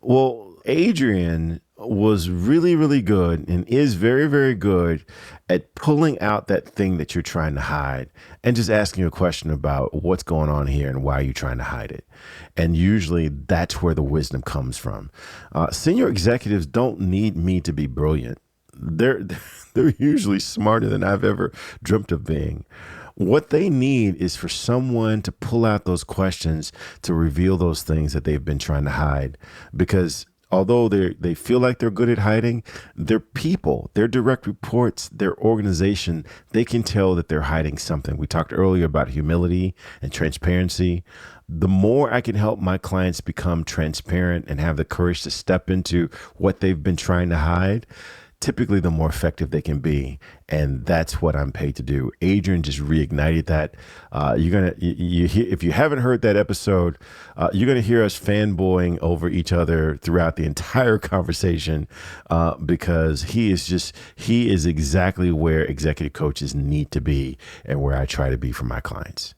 Well, Adrian was really, really good and is very, very good at pulling out that thing that you're trying to hide and just asking you a question about what's going on here and why are you trying to hide it. And usually that's where the wisdom comes from. Senior executives don't need me to be brilliant. They're usually smarter than I've ever dreamt of being. What they need is for someone to pull out those questions to reveal those things that they've been trying to hide. Because although they feel like they're good at hiding, their people, their direct reports, their organization, they can tell that they're hiding something. We talked earlier about humility and transparency. The more I can help my clients become transparent and have the courage to step into what they've been trying to hide, typically the more effective they can be. And that's what I'm paid to do. Adrian just reignited that. If you haven't heard that episode, you're going to hear us fanboying over each other throughout the entire conversation, because he is exactly where executive coaches need to be and where I try to be for my clients.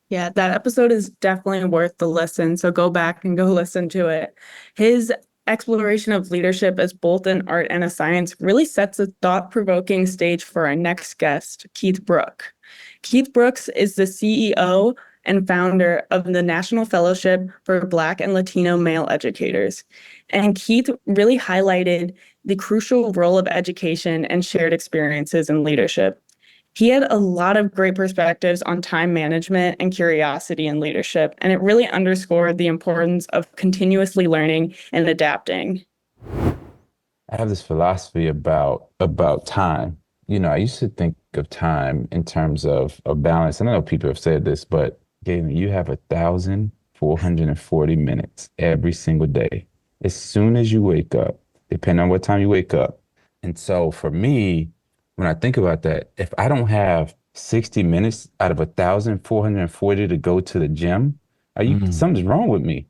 Yeah, that episode is definitely worth the listen. So go back and go listen to it. His exploration of leadership as both an art and a science really sets a thought-provoking stage for our next guest, Keith Brook. Keith Brooks is the CEO and founder of the National Fellowship for Black and Latino Male Educators. And Keith really highlighted the crucial role of education and shared experiences in leadership. He had a lot of great perspectives on time management and curiosity in leadership, and it really underscored the importance of continuously learning and adapting. I have this philosophy about time. I used to think of time in terms of a balance. And I know people have said this, but Galen, you have 1,440 minutes every single day. As soon as you wake up, depending on what time you wake up. And so for me, when I think about that, if I don't have 60 minutes out of 1,440 to go to the gym, something's wrong with me.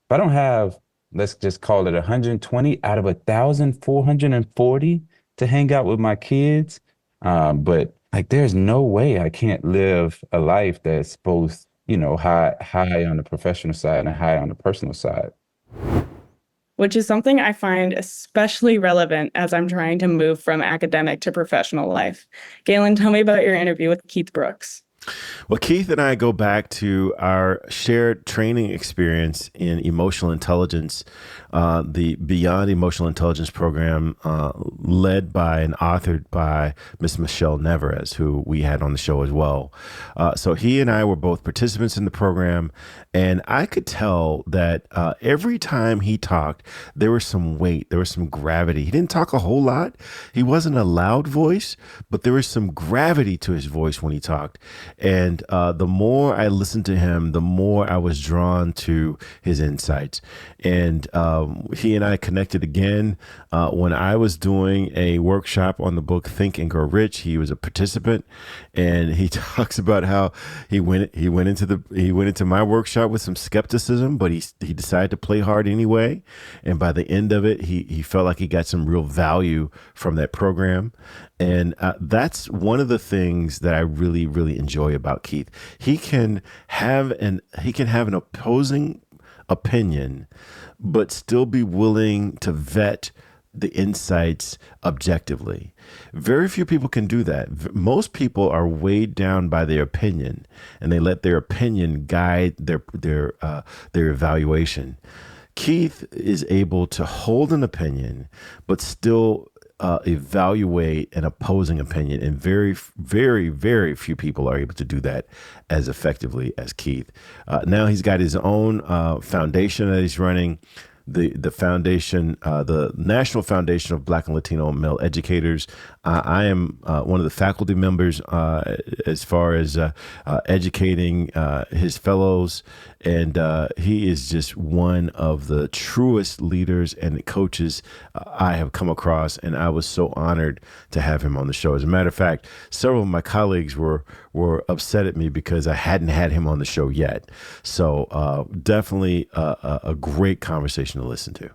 If I don't have, let's just call it 120 out of 1,440 to hang out with my kids, but like there's no way I can't live a life that's both, high on the professional side and high on the personal side. Which is something I find especially relevant as I'm trying to move from academic to professional life. Galen, tell me about your interview with Keith Brooks. Well, Keith and I go back to our shared training experience in emotional intelligence, the Beyond Emotional Intelligence program, led by and authored by Miss Michelle Neverez, who we had on the show as well. So he and I were both participants in the program, and I could tell that every time he talked, there was some weight, there was some gravity. He didn't talk a whole lot. He wasn't a loud voice, but there was some gravity to his voice when he talked. And the more I listened to him, the more I was drawn to his insights. And he and I connected again when I was doing a workshop on the book Think and Grow Rich. He was a participant, and he talks about how he went into my workshop with some skepticism, but he decided to play hard anyway. And by the end of it, he felt like he got some real value from that program. And that's one of the things that I really, really enjoy about Keith. He can have an opposing opinion, but still be willing to vet the insights objectively. Very few people can do that. Most people are weighed down by their opinion, and they let their opinion guide their evaluation. Keith is able to hold an opinion, but still evaluate an opposing opinion, and very, very, very few people are able to do that as effectively as Keith. Now he's got his own foundation that he's running, the foundation, the National Foundation of Black and Latino Male Educators. I am one of the faculty members as far as educating his fellows. And he is just one of the truest leaders and coaches I have come across. And I was so honored to have him on the show. As a matter of fact, several of my colleagues were upset at me because I hadn't had him on the show yet. So definitely a great conversation to listen to.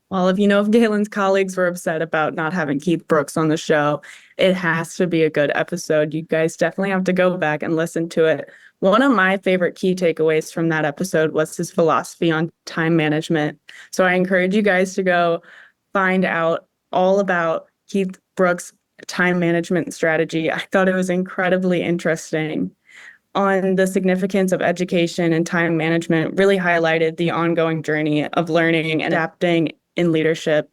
Well, if Galen's colleagues were upset about not having Keith Brooks on the show, it has to be a good episode. You guys definitely have to go back and listen to it. One of my favorite key takeaways from that episode was his philosophy on time management. So I encourage you guys to go find out all about Keith Brooks' time management strategy. I thought it was incredibly interesting on the significance of education and time management, really highlighted the ongoing journey of learning and adapting in leadership.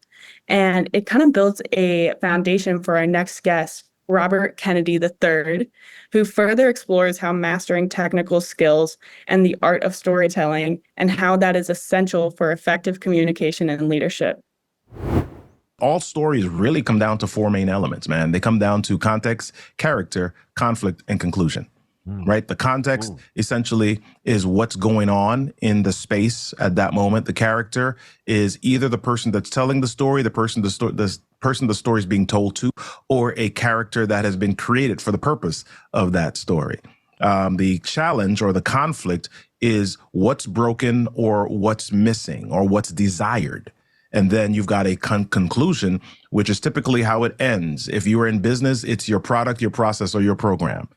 And it kind of builds a foundation for our next guest, Robert Kennedy III, who further explores how mastering technical skills and the art of storytelling and how that is essential for effective communication and leadership. All stories really come down to four main elements, man. They come down to context, character, conflict, and conclusion. Right? The context essentially is what's going on in the space at that moment. The character is either the person that's telling the story, the person the story is being told to, or a character that has been created for the purpose of that story. The challenge or the conflict is what's broken or what's missing or what's desired. And then you've got a conclusion, which is typically how it ends. If you are in business, it's your product, your process, or your program.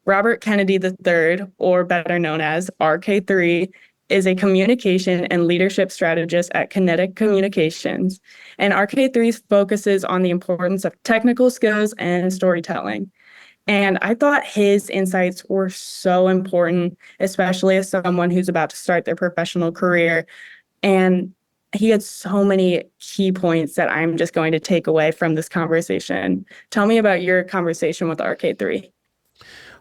Robert Kennedy III, or better known as RK3, is a communication and leadership strategist at Kinetic Communications. And RK3 focuses on the importance of technical skills and storytelling. And I thought his insights were so important, especially as someone who's about to start their professional career. And he had so many key points that I'm just going to take away from this conversation. Tell me about your conversation with RK3.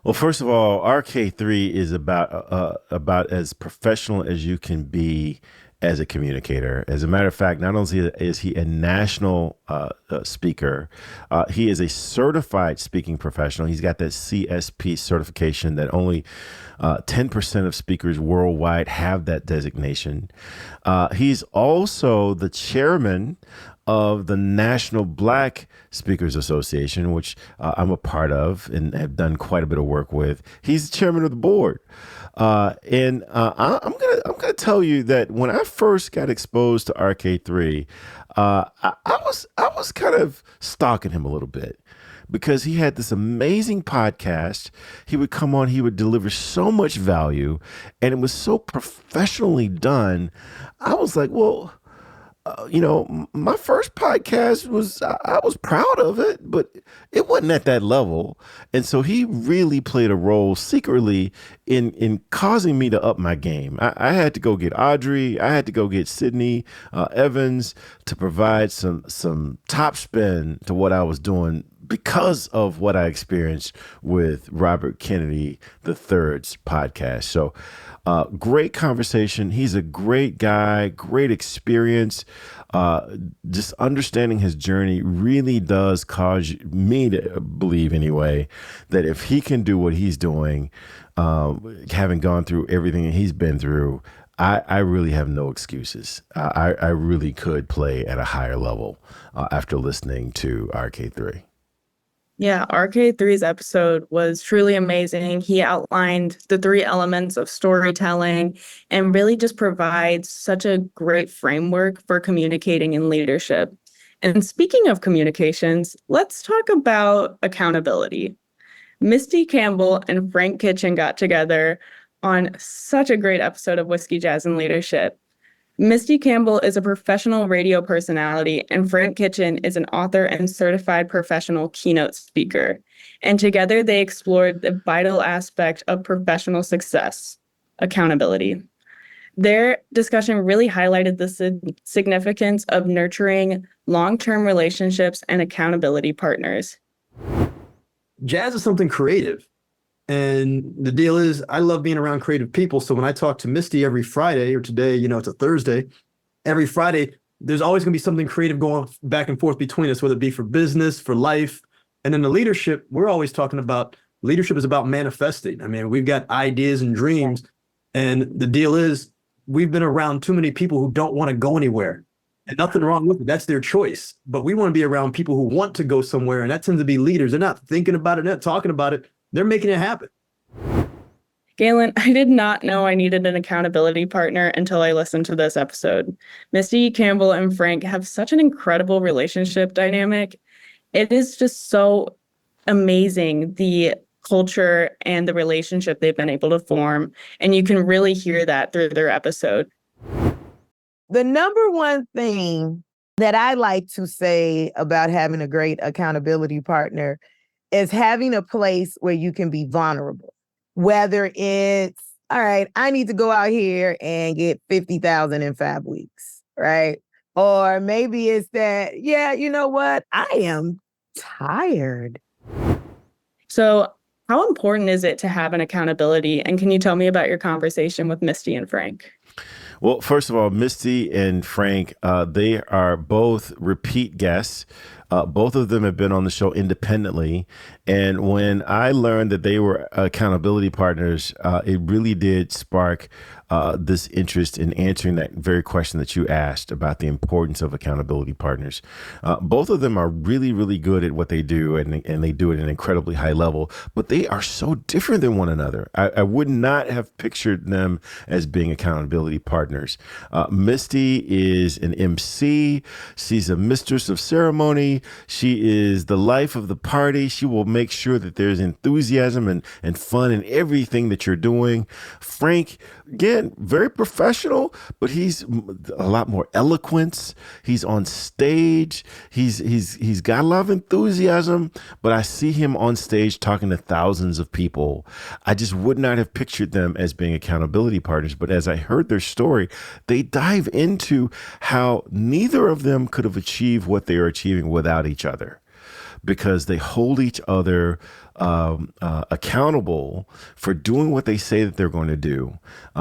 Well, first of all, RK3 is about as professional as you can be as a communicator. As a matter of fact, not only is he a national speaker, he is a certified speaking professional. He's got that CSP certification that only 10% of speakers worldwide have that designation. He's also the chairman of the National Black Speakers Association, which I'm a part of and have done quite a bit of work with. He's the chairman of the board. I'm gonna tell you that when I first got exposed to RK3, I was kind of stalking him a little bit because he had this amazing podcast. He would come on, he would deliver so much value, and it was so professionally done. I was like, well, my first podcast I was proud of it, but it wasn't at that level. And so he really played a role secretly in causing me to up my game. I had to go get Audrey. I had to go get Sydney Evans to provide some top spin to what I was doing because of what I experienced with Robert Kennedy III's podcast. So great conversation. He's a great guy, great experience. Just understanding his journey really does cause me to believe anyway, that if he can do what he's doing, having gone through everything he's been through, I really have no excuses. I really could play at a higher level after listening to RK3. Yeah, RK3's episode was truly amazing. He outlined the three elements of storytelling and really just provides such a great framework for communicating in leadership. And speaking of communications, let's talk about accountability. Misty Campbell and Frank Kitchen got together on such a great episode of Whiskey, Jazz, and Leadership. Misty Campbell is a professional radio personality, and Frank Kitchen is an author and certified professional keynote speaker. And together they explored the vital aspect of professional success, accountability. Their discussion really highlighted the significance of nurturing long-term relationships and accountability partners. Jazz is something creative. And the deal is, I love being around creative people. So when I talk to Misty every Friday, or today, it's a Thursday, every Friday, there's always going to be something creative going back and forth between us, whether it be for business, for life. And then the leadership, we're always talking about leadership is about manifesting. I mean, we've got ideas and dreams. And the deal is, we've been around too many people who don't want to go anywhere. And nothing wrong with it. That's their choice. But we want to be around people who want to go somewhere. And that tends to be leaders. They're not thinking about it, they're not talking about it. They're making it happen. Galen, I did not know I needed an accountability partner until I listened to this episode. Misty, Campbell, and Frank have such an incredible relationship dynamic. It is just so amazing, the culture and the relationship they've been able to form. And you can really hear that through their episode. The number one thing that I like to say about having a great accountability partner is having a place where you can be vulnerable. Whether it's, all right, I need to go out here and get 50,000 in 5 weeks, right? Or maybe it's that, yeah, you know what? I am tired. So how important is it to have an accountability? And can you tell me about your conversation with Misty and Frank? Well, first of all, Misty and Frank, they are both repeat guests. Both of them have been on the show independently. And when I learned that they were accountability partners, it really did spark this interest in answering that very question that you asked about the importance of accountability partners. Both of them are really, really good at what they do, and they do it at an incredibly high level, but they are so different than one another. I would not have pictured them as being accountability partners. Misty is an MC. She's a mistress of ceremony. She is the life of the party. She will make sure that there's enthusiasm and fun in everything that you're doing. Frank, again, very professional, but he's a lot more eloquence. He's on stage. He's got a lot of enthusiasm, but I see him on stage talking to thousands of people. I just would not have pictured them as being accountability partners. But as I heard their story, they dive into how neither of them could have achieved what they are achieving without each other, because they hold each other accountable for doing what they say that they're going to do.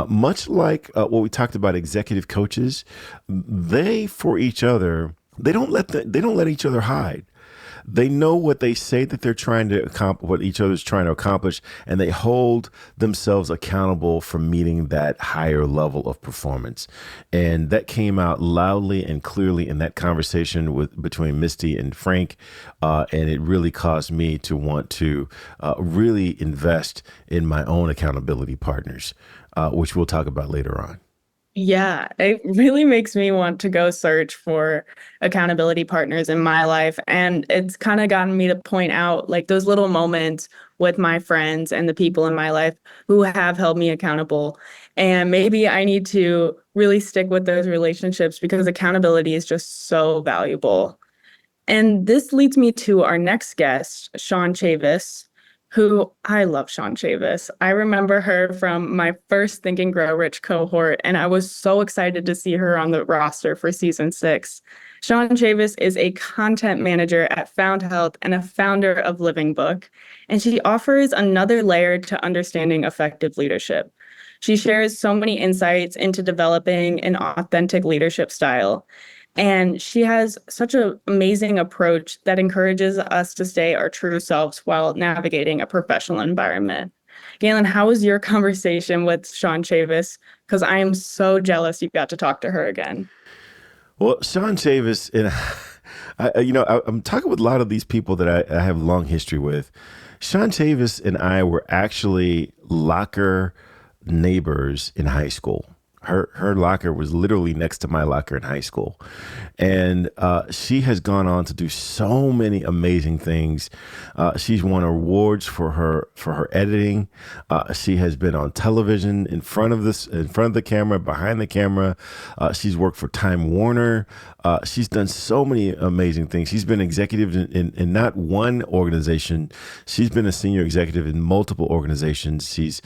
Much like what we talked about executive coaches, they for each other, they don't let each other hide. They know what they say that they're trying to accomplish, what each other's trying to accomplish, and they hold themselves accountable for meeting that higher level of performance. And that came out loudly and clearly in that conversation between Misty and Frank. And it really caused me to want to really invest in my own accountability partners, which we'll talk about later on. Yeah, it really makes me want to go search for accountability partners in my life. And it's kind of gotten me to point out like those little moments with my friends and the people in my life who have held me accountable. And maybe I need to really stick with those relationships because accountability is just so valuable. And this leads me to our next guest, Sean Chavis, who I love Sean Chavis. I remember her from my first Think and Grow Rich cohort, and I was so excited to see her on the roster for season 6. Sean Chavis is a content manager at Found Health and a founder of Living Book, and she offers another layer to understanding effective leadership. She shares so many insights into developing an authentic leadership style. And she has such an amazing approach that encourages us to stay our true selves while navigating a professional environment. Galen, how was your conversation with Sean Chavis? Because I am so jealous you got to talk to her again. Well, Sean Chavis, and I'm talking with a lot of these people that I have long history with. Sean Chavis and I were actually locker neighbors in high school. Her locker was literally next to my locker in high school. And she has gone on to do so many amazing things. She's won awards for her editing. She has been on television in front of the camera, behind the camera. She's worked for Time Warner. She's done so many amazing things. She's been executive in not one organization. She's been a senior executive in multiple organizations. She's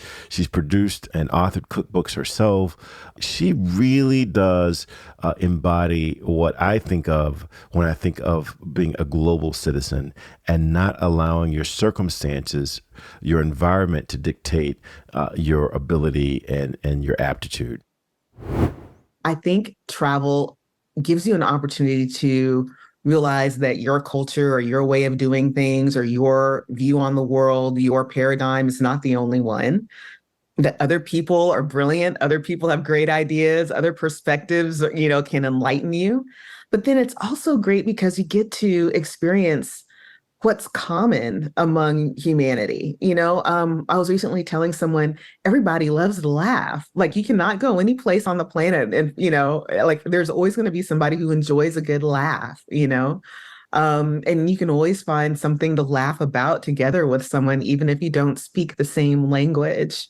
produced and authored cookbooks herself. She really does embody what I think of when I think of being a global citizen and not allowing your circumstances, your environment to dictate your ability and your aptitude. I think travel gives you an opportunity to realize that your culture or your way of doing things or your view on the world, your paradigm is not the only one. That other people are brilliant, other people have great ideas, other perspectives, can enlighten you. But then it's also great because you get to experience what's common among humanity. I was recently telling someone everybody loves to laugh. Like you cannot go any place on the planet and, like there's always going to be somebody who enjoys a good laugh. And you can always find something to laugh about together with someone, even if you don't speak the same language.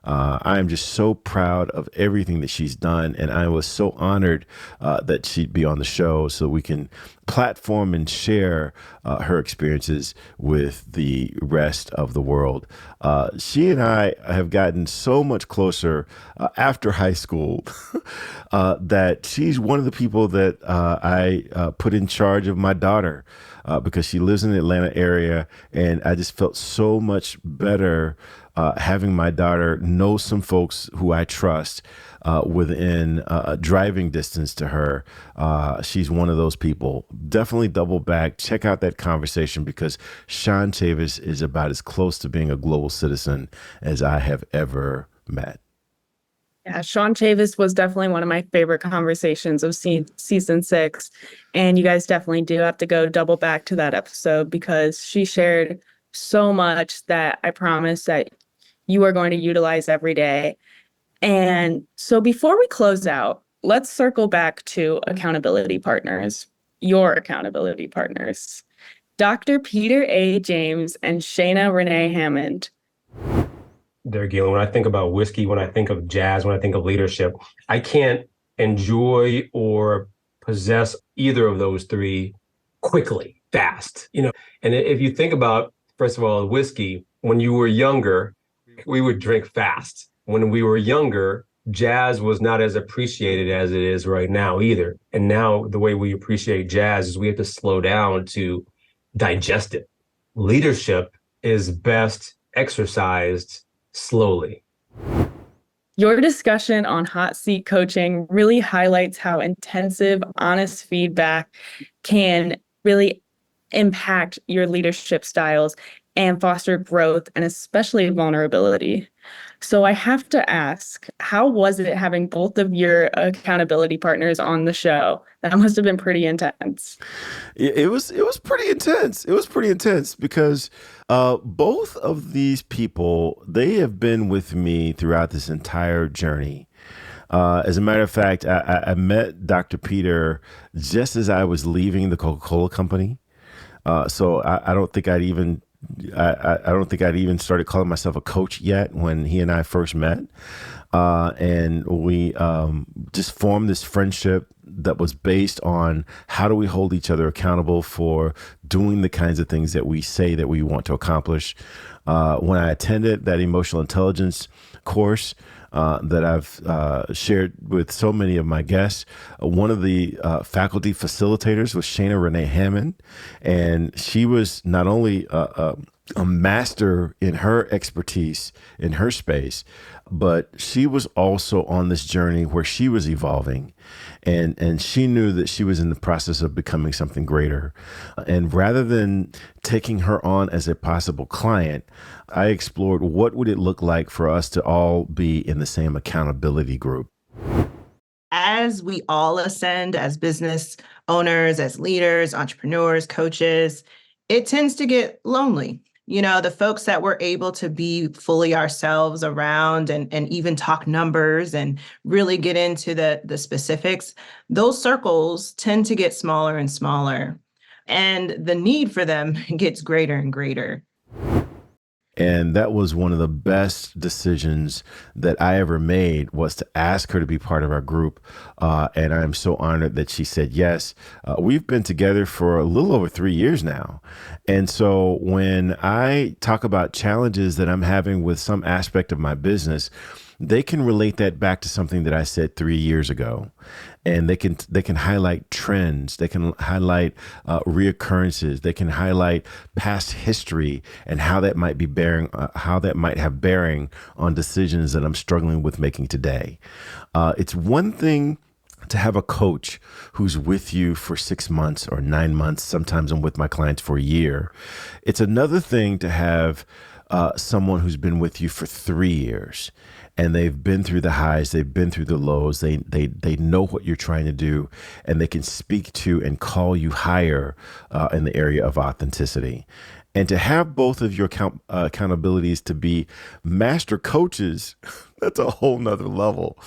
I am just so proud of everything that she's done. And I was so honored that she'd be on the show so we can platform and share her experiences with the rest of the world. She and I have gotten so much closer after high school that she's one of the people that I put in charge of my daughter because she lives in the Atlanta area. And I just felt so much better having my daughter know some folks who I trust within driving distance to her. She's one of those people. Definitely double back. Check out that conversation because Sean Chavis is about as close to being a global citizen as I have ever met. Yeah, Sean Chavis was definitely one of my favorite conversations of season 6. And you guys definitely do have to go double back to that episode because she shared so much that I promise that you are going to utilize every day. And so before we close out, let's circle back to accountability partners, your accountability partners, Dr. Peter A. James and Shayna Renee Hammond. There, Galen, when I think about whiskey, when I think of jazz, when I think of leadership, I can't enjoy or possess either of those three quickly, fast, And if you think about, first of all, whiskey, when you were younger, we would drink fast. When we were younger, jazz was not as appreciated as it is right now either. And now the way we appreciate jazz is we have to slow down to digest it. Leadership is best exercised slowly. Your discussion on hot seat coaching really highlights how intensive, honest feedback can really impact your leadership styles and foster growth and especially vulnerability. So I have to ask, how was it having both of your accountability partners on the show? That must have been pretty intense. It was pretty intense. It was pretty intense because both of these people, they have been with me throughout this entire journey. As a matter of fact, I met Dr. Peter just as I was leaving the Coca-Cola company. So I don't think I'd even started calling myself a coach yet when he and I first met. And we just formed this friendship that was based on how do we hold each other accountable for doing the kinds of things that we say that we want to accomplish. When I attended that emotional intelligence course, that I've shared with so many of my guests. One of the faculty facilitators was Shayna Renee Hammond, and she was not only a master in her expertise in her space, but she was also on this journey where she was evolving, and she knew that she was in the process of becoming something greater. And rather than taking her on as a possible client, I explored what would it look like for us to all be in the same accountability group. As we all ascend as business owners, as leaders, entrepreneurs, coaches, it tends to get lonely. The folks that we're able to be fully ourselves around and even talk numbers and really get into the specifics, those circles tend to get smaller and smaller. And the need for them gets greater and greater. And that was one of the best decisions that I ever made, was to ask her to be part of our group. And I'm so honored that she said yes. We've been together for a little over 3 years now. And so when I talk about challenges that I'm having with some aspect of my business, they can relate that back to something that I said 3 years ago. And they can highlight trends. They can highlight reoccurrences. They can highlight past history and how that might be how that might have bearing on decisions that I'm struggling with making today. It's one thing to have a coach who's with you for 6 months or 9 months. Sometimes I'm with my clients for a year. It's another thing to have someone who's been with you for 3 years, and they've been through the highs, they've been through the lows, they know what you're trying to do, and they can speak to and call you higher in the area of authenticity. And to have both of your accountabilities to be master coaches, that's a whole nother level.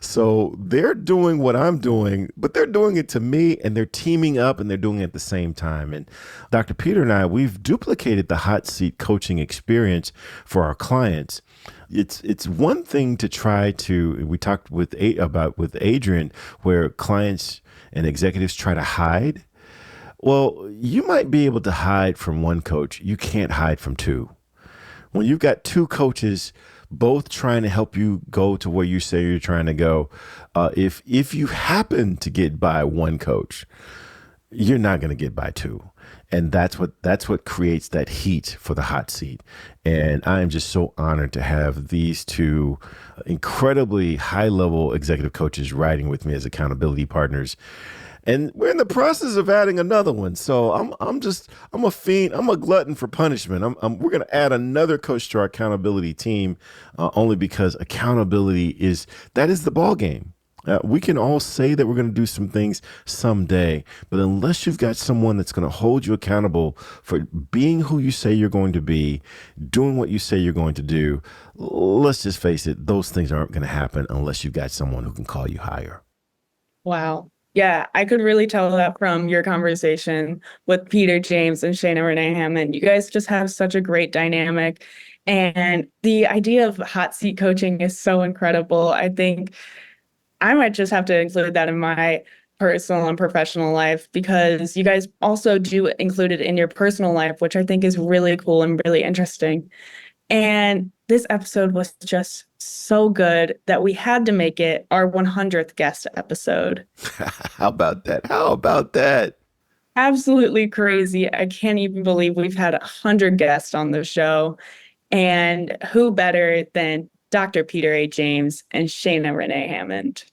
So they're doing what I'm doing, but they're doing it to me, and they're teaming up and they're doing it at the same time. And Dr. Peter and I, we've duplicated the hot seat coaching experience for our clients. It's one thing to try to, we talked with Adrian, where clients and executives try to hide. Well, you might be able to hide from one coach. You can't hide from two. When you've got two coaches both trying to help you go to where you say you're trying to go, if you happen to get by one coach, you're not going to get by two. And that's what creates that heat for the hot seat. And I am just so honored to have these two incredibly high-level executive coaches riding with me as accountability partners. And we're in the process of adding another one. So I'm a fiend. I'm a glutton for punishment. We're going to add another coach to our accountability team, only because accountability is the ball game. We can all say that we're going to do some things someday, but unless you've got someone that's going to hold you accountable for being who you say you're going to be, doing what you say you're going to do, let's just face it, those things aren't going to happen unless you've got someone who can call you higher. Wow. Yeah, I could really tell that from your conversation with Peter James and Shana Renee Hammond. You guys just have such a great dynamic. And the idea of hot seat coaching is so incredible. I think I might just have to include that in my personal and professional life, because you guys also do include it in your personal life, which I think is really cool and really interesting. And this episode was just so good that we had to make it our 100th guest episode. How about that? Absolutely crazy. I can't even believe we've had 100 guests on the show. And who better than Dr. Peter A. James and Shana Renee Hammond.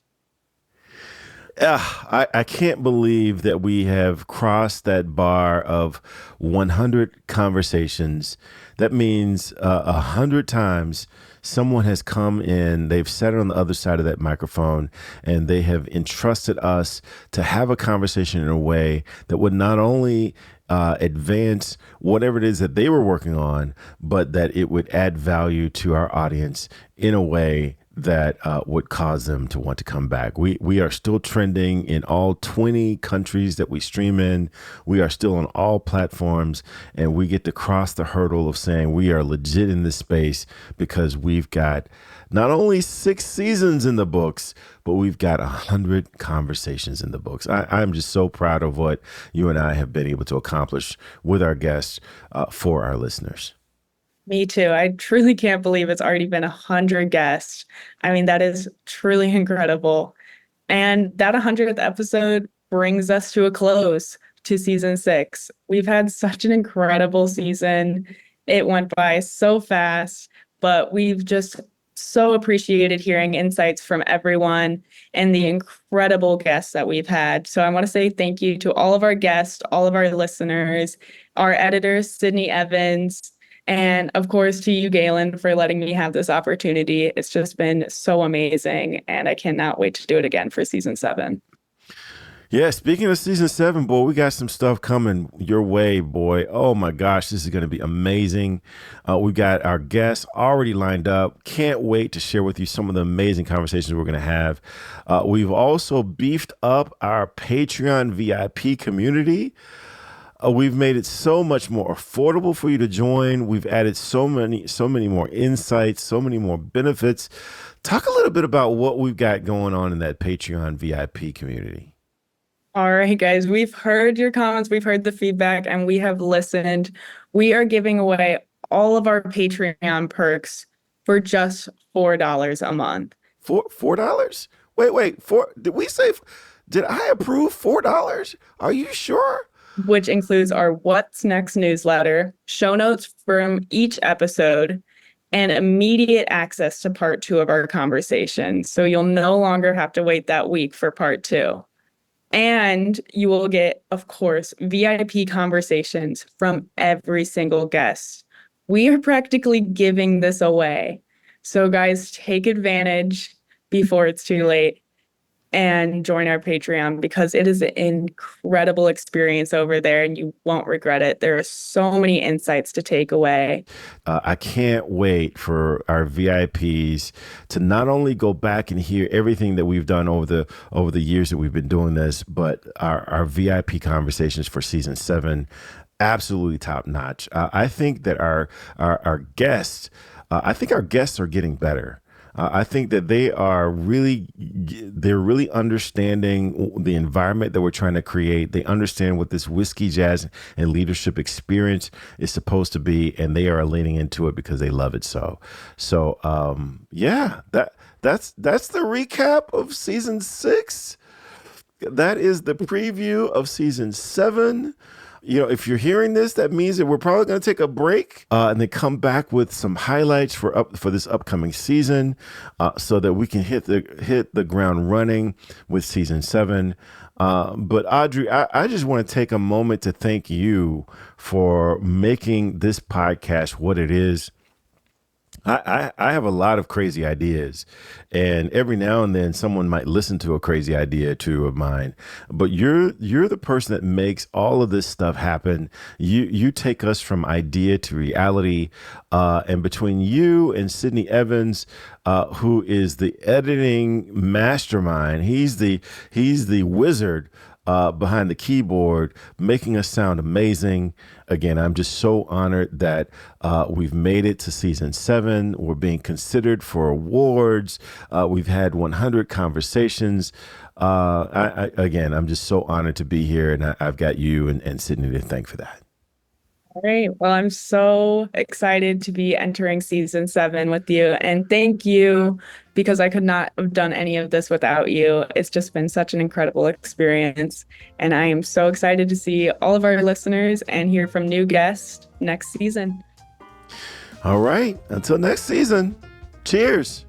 I can't believe that we have crossed that bar of 100 conversations. That means 100 times someone has come in, they've sat on the other side of that microphone, and they have entrusted us to have a conversation in a way that would not only advance whatever it is that they were working on, but that it would add value to our audience in a way that would cause them to want to come back. We are still trending in all 20 countries that we stream in. We are still on all platforms, and we get to cross the hurdle of saying we are legit in this space because we've got not only 6 seasons in the books, but we've got 100 conversations in the books. I'm just so proud of what you and I have been able to accomplish with our guests for our listeners. Me too. I truly can't believe it's already been 100 guests. I mean, that is truly incredible. And that 100th episode brings us to a close to season 6. We've had such an incredible season. It went by so fast, but we've just so appreciated hearing insights from everyone and the incredible guests that we've had. So I want to say thank you to all of our guests, all of our listeners, our editor, Sydney Evans, and of course, to you, Galen, for letting me have this opportunity. It's just been so amazing, and I cannot wait to do it again for season 7. Yeah, speaking of season 7, boy, we got some stuff coming your way, boy. Oh my gosh, this is going to be amazing. We got our guests already lined up. Can't wait to share with you some of the amazing conversations we're going to have. We've also beefed up our Patreon VIP community. We've made it so much more affordable for you to join. We've added so many more insights, so many more benefits. Talk a little bit about what we've got going on in that Patreon VIP community. All right, guys, we've heard your comments, we've heard the feedback, and we have listened. We are giving away all of our Patreon perks for just $4 a month. $4? Wait, did we say, did I approve $4? Are you sure? Which includes our What's Next newsletter, show notes from each episode, and immediate access to part 2 of our conversation. So you'll no longer have to wait that week for part 2. And you will get, of course, VIP conversations from every single guest. We are practically giving this away. So guys, take advantage before it's too late and join our Patreon, because it is an incredible experience over there and you won't regret it. There are so many insights to take away. I can't wait for our VIPs to not only go back and hear everything that we've done over the years that we've been doing this, but our VIP conversations for season 7, absolutely top notch. I think that our guests, our guests are getting better. I think that they're really understanding the environment that we're trying to create. They understand what this whiskey, jazz, and leadership experience is supposed to be, and they are leaning into it because they love it. So, yeah, that's the recap of season 6. That is the preview of season 7. You know, if you're hearing this, that means that we're probably going to take a break and then come back with some highlights for this upcoming season, so that we can hit the ground running with season 7. But Audrey, I just want to take a moment to thank you for making this podcast what it is. I have a lot of crazy ideas, and every now and then someone might listen to a crazy idea or two of mine, but you're the person that makes all of this stuff happen. You take us from idea to reality, and between you and Sydney Evans, who is the editing mastermind, he's the wizard behind the keyboard, making us sound amazing. Again, I'm just so honored that we've made it to season 7. We're being considered for awards. We've had 100 conversations. I'm just so honored to be here, and I've got you and Sydney to thank for that. All right. Well, I'm so excited to be entering season 7 with you. And thank you, because I could not have done any of this without you. It's just been such an incredible experience. And I am so excited to see all of our listeners and hear from new guests next season. All right. Until next season. Cheers.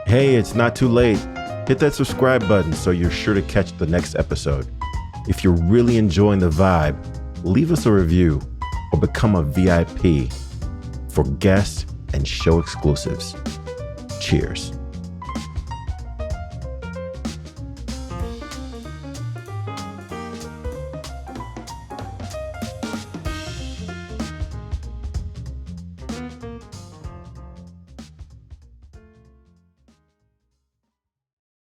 Hey, it's not too late. Hit that subscribe button so you're sure to catch the next episode. If you're really enjoying the vibe, leave us a review or become a VIP for guest and show exclusives. Cheers.